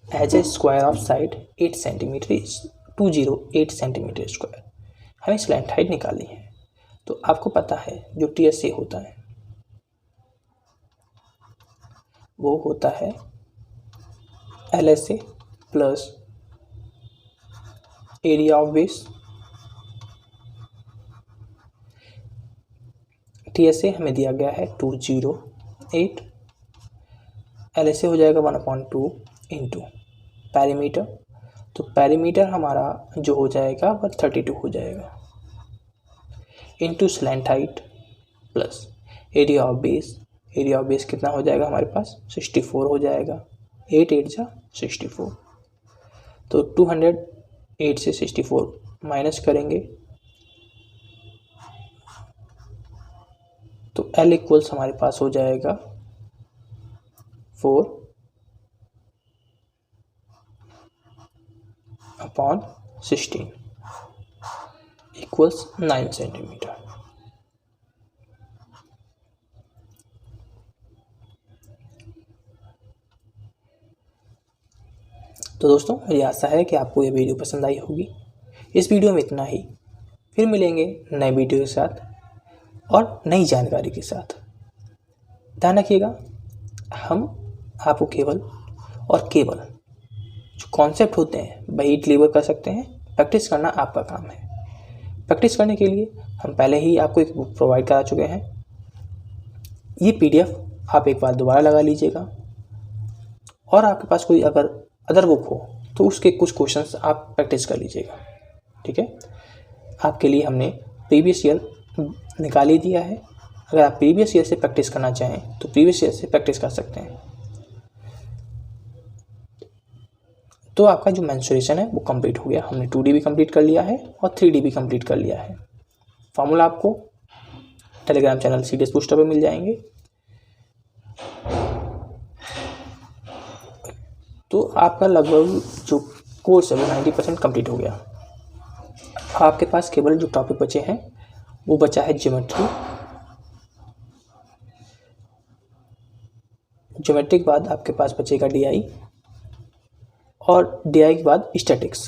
as a square of side 8 cm is 208 cm square। हमें स्लैंट हाइट निकालनी है। तो आपको पता है जो TSA होता है वो होता है LSA plus area of base. TSA हमें दिया गया है 208, LSA हो जाएगा 1/2 इंटू पैरीमीटर, तो पैरीमीटर हमारा जो हो जाएगा वह 32 हो जाएगा into slant height plus area of base. Area of base कितना हो जाएगा हमारे पास 64 हो जाएगा, 8 8 जा 64, तो 208 से 64 माइनस करेंगे तो L इक्वल्स हमारे पास हो जाएगा 4 अपॉन 16 इक्वल्स 9 सेंटीमीटर। तो दोस्तों मुझे आशा है कि आपको ये वीडियो पसंद आई होगी। इस वीडियो में इतना ही, फिर मिलेंगे नए वीडियो के साथ और नई जानकारी के साथ। ध्यान रखिएगा, हम आपको केवल जो कॉन्सेप्ट होते हैं वही डिलीवर कर सकते हैं। प्रैक्टिस करना आपका काम है। प्रैक्टिस करने के लिए हम पहले ही आपको एक बुक प्रोवाइड करा चुके हैं। ये PDF आप एक बार दोबारा लगा लीजिएगा, और आपके पास कोई अगर अदर बुक हो तो उसके कुछ क्वेश्चंस आप प्रैक्टिस कर लीजिएगा। ठीक है, आपके लिए हमने प्रीवियस ईयर निकाल ही दिया है। अगर आप प्रीवियस ईयर से प्रैक्टिस करना चाहें तो प्रीवियस ईयर से प्रैक्टिस कर सकते हैं। तो आपका जो मेंसुरेशन है वो कंप्लीट हो गया। हमने 2D भी कंप्लीट कर लिया है और 3D भी कंप्लीट कर लिया है। फार्मूला आपको टेलीग्राम चैनल सीडीएस बूस्टर पे मिल जाएंगे। तो आपका लगभग जो कोर्स है वो 90% कंप्लीट हो गया। आपके पास केवल जो टॉपिक बचे हैं वो बचा है ज्योमेट्री। ज्योमेट्री के बाद आपके पास बचेगा DI, और DI के बाद स्टैटिक्स।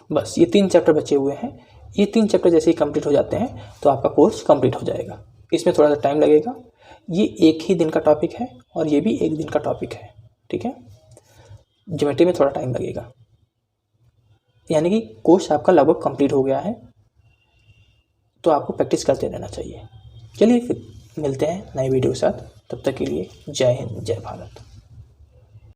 बस ये 3 चैप्टर बचे हुए हैं। ये 3 चैप्टर जैसे ही कंप्लीट हो जाते हैं तो आपका कोर्स कंप्लीट हो जाएगा। इसमें थोड़ा सा टाइम लगेगा। ये एक ही दिन का टॉपिक है और ये भी एक दिन का टॉपिक है। ठीक है, ज्योमेट्री में थोड़ा टाइम लगेगा, यानी कि कोर्स आपका लगभग कंप्लीट हो गया है। तो आपको प्रैक्टिस करते रहना चाहिए। चलिए फिर मिलते हैं नए वीडियो के साथ। तब तक के लिए जय हिंद, जय भारत।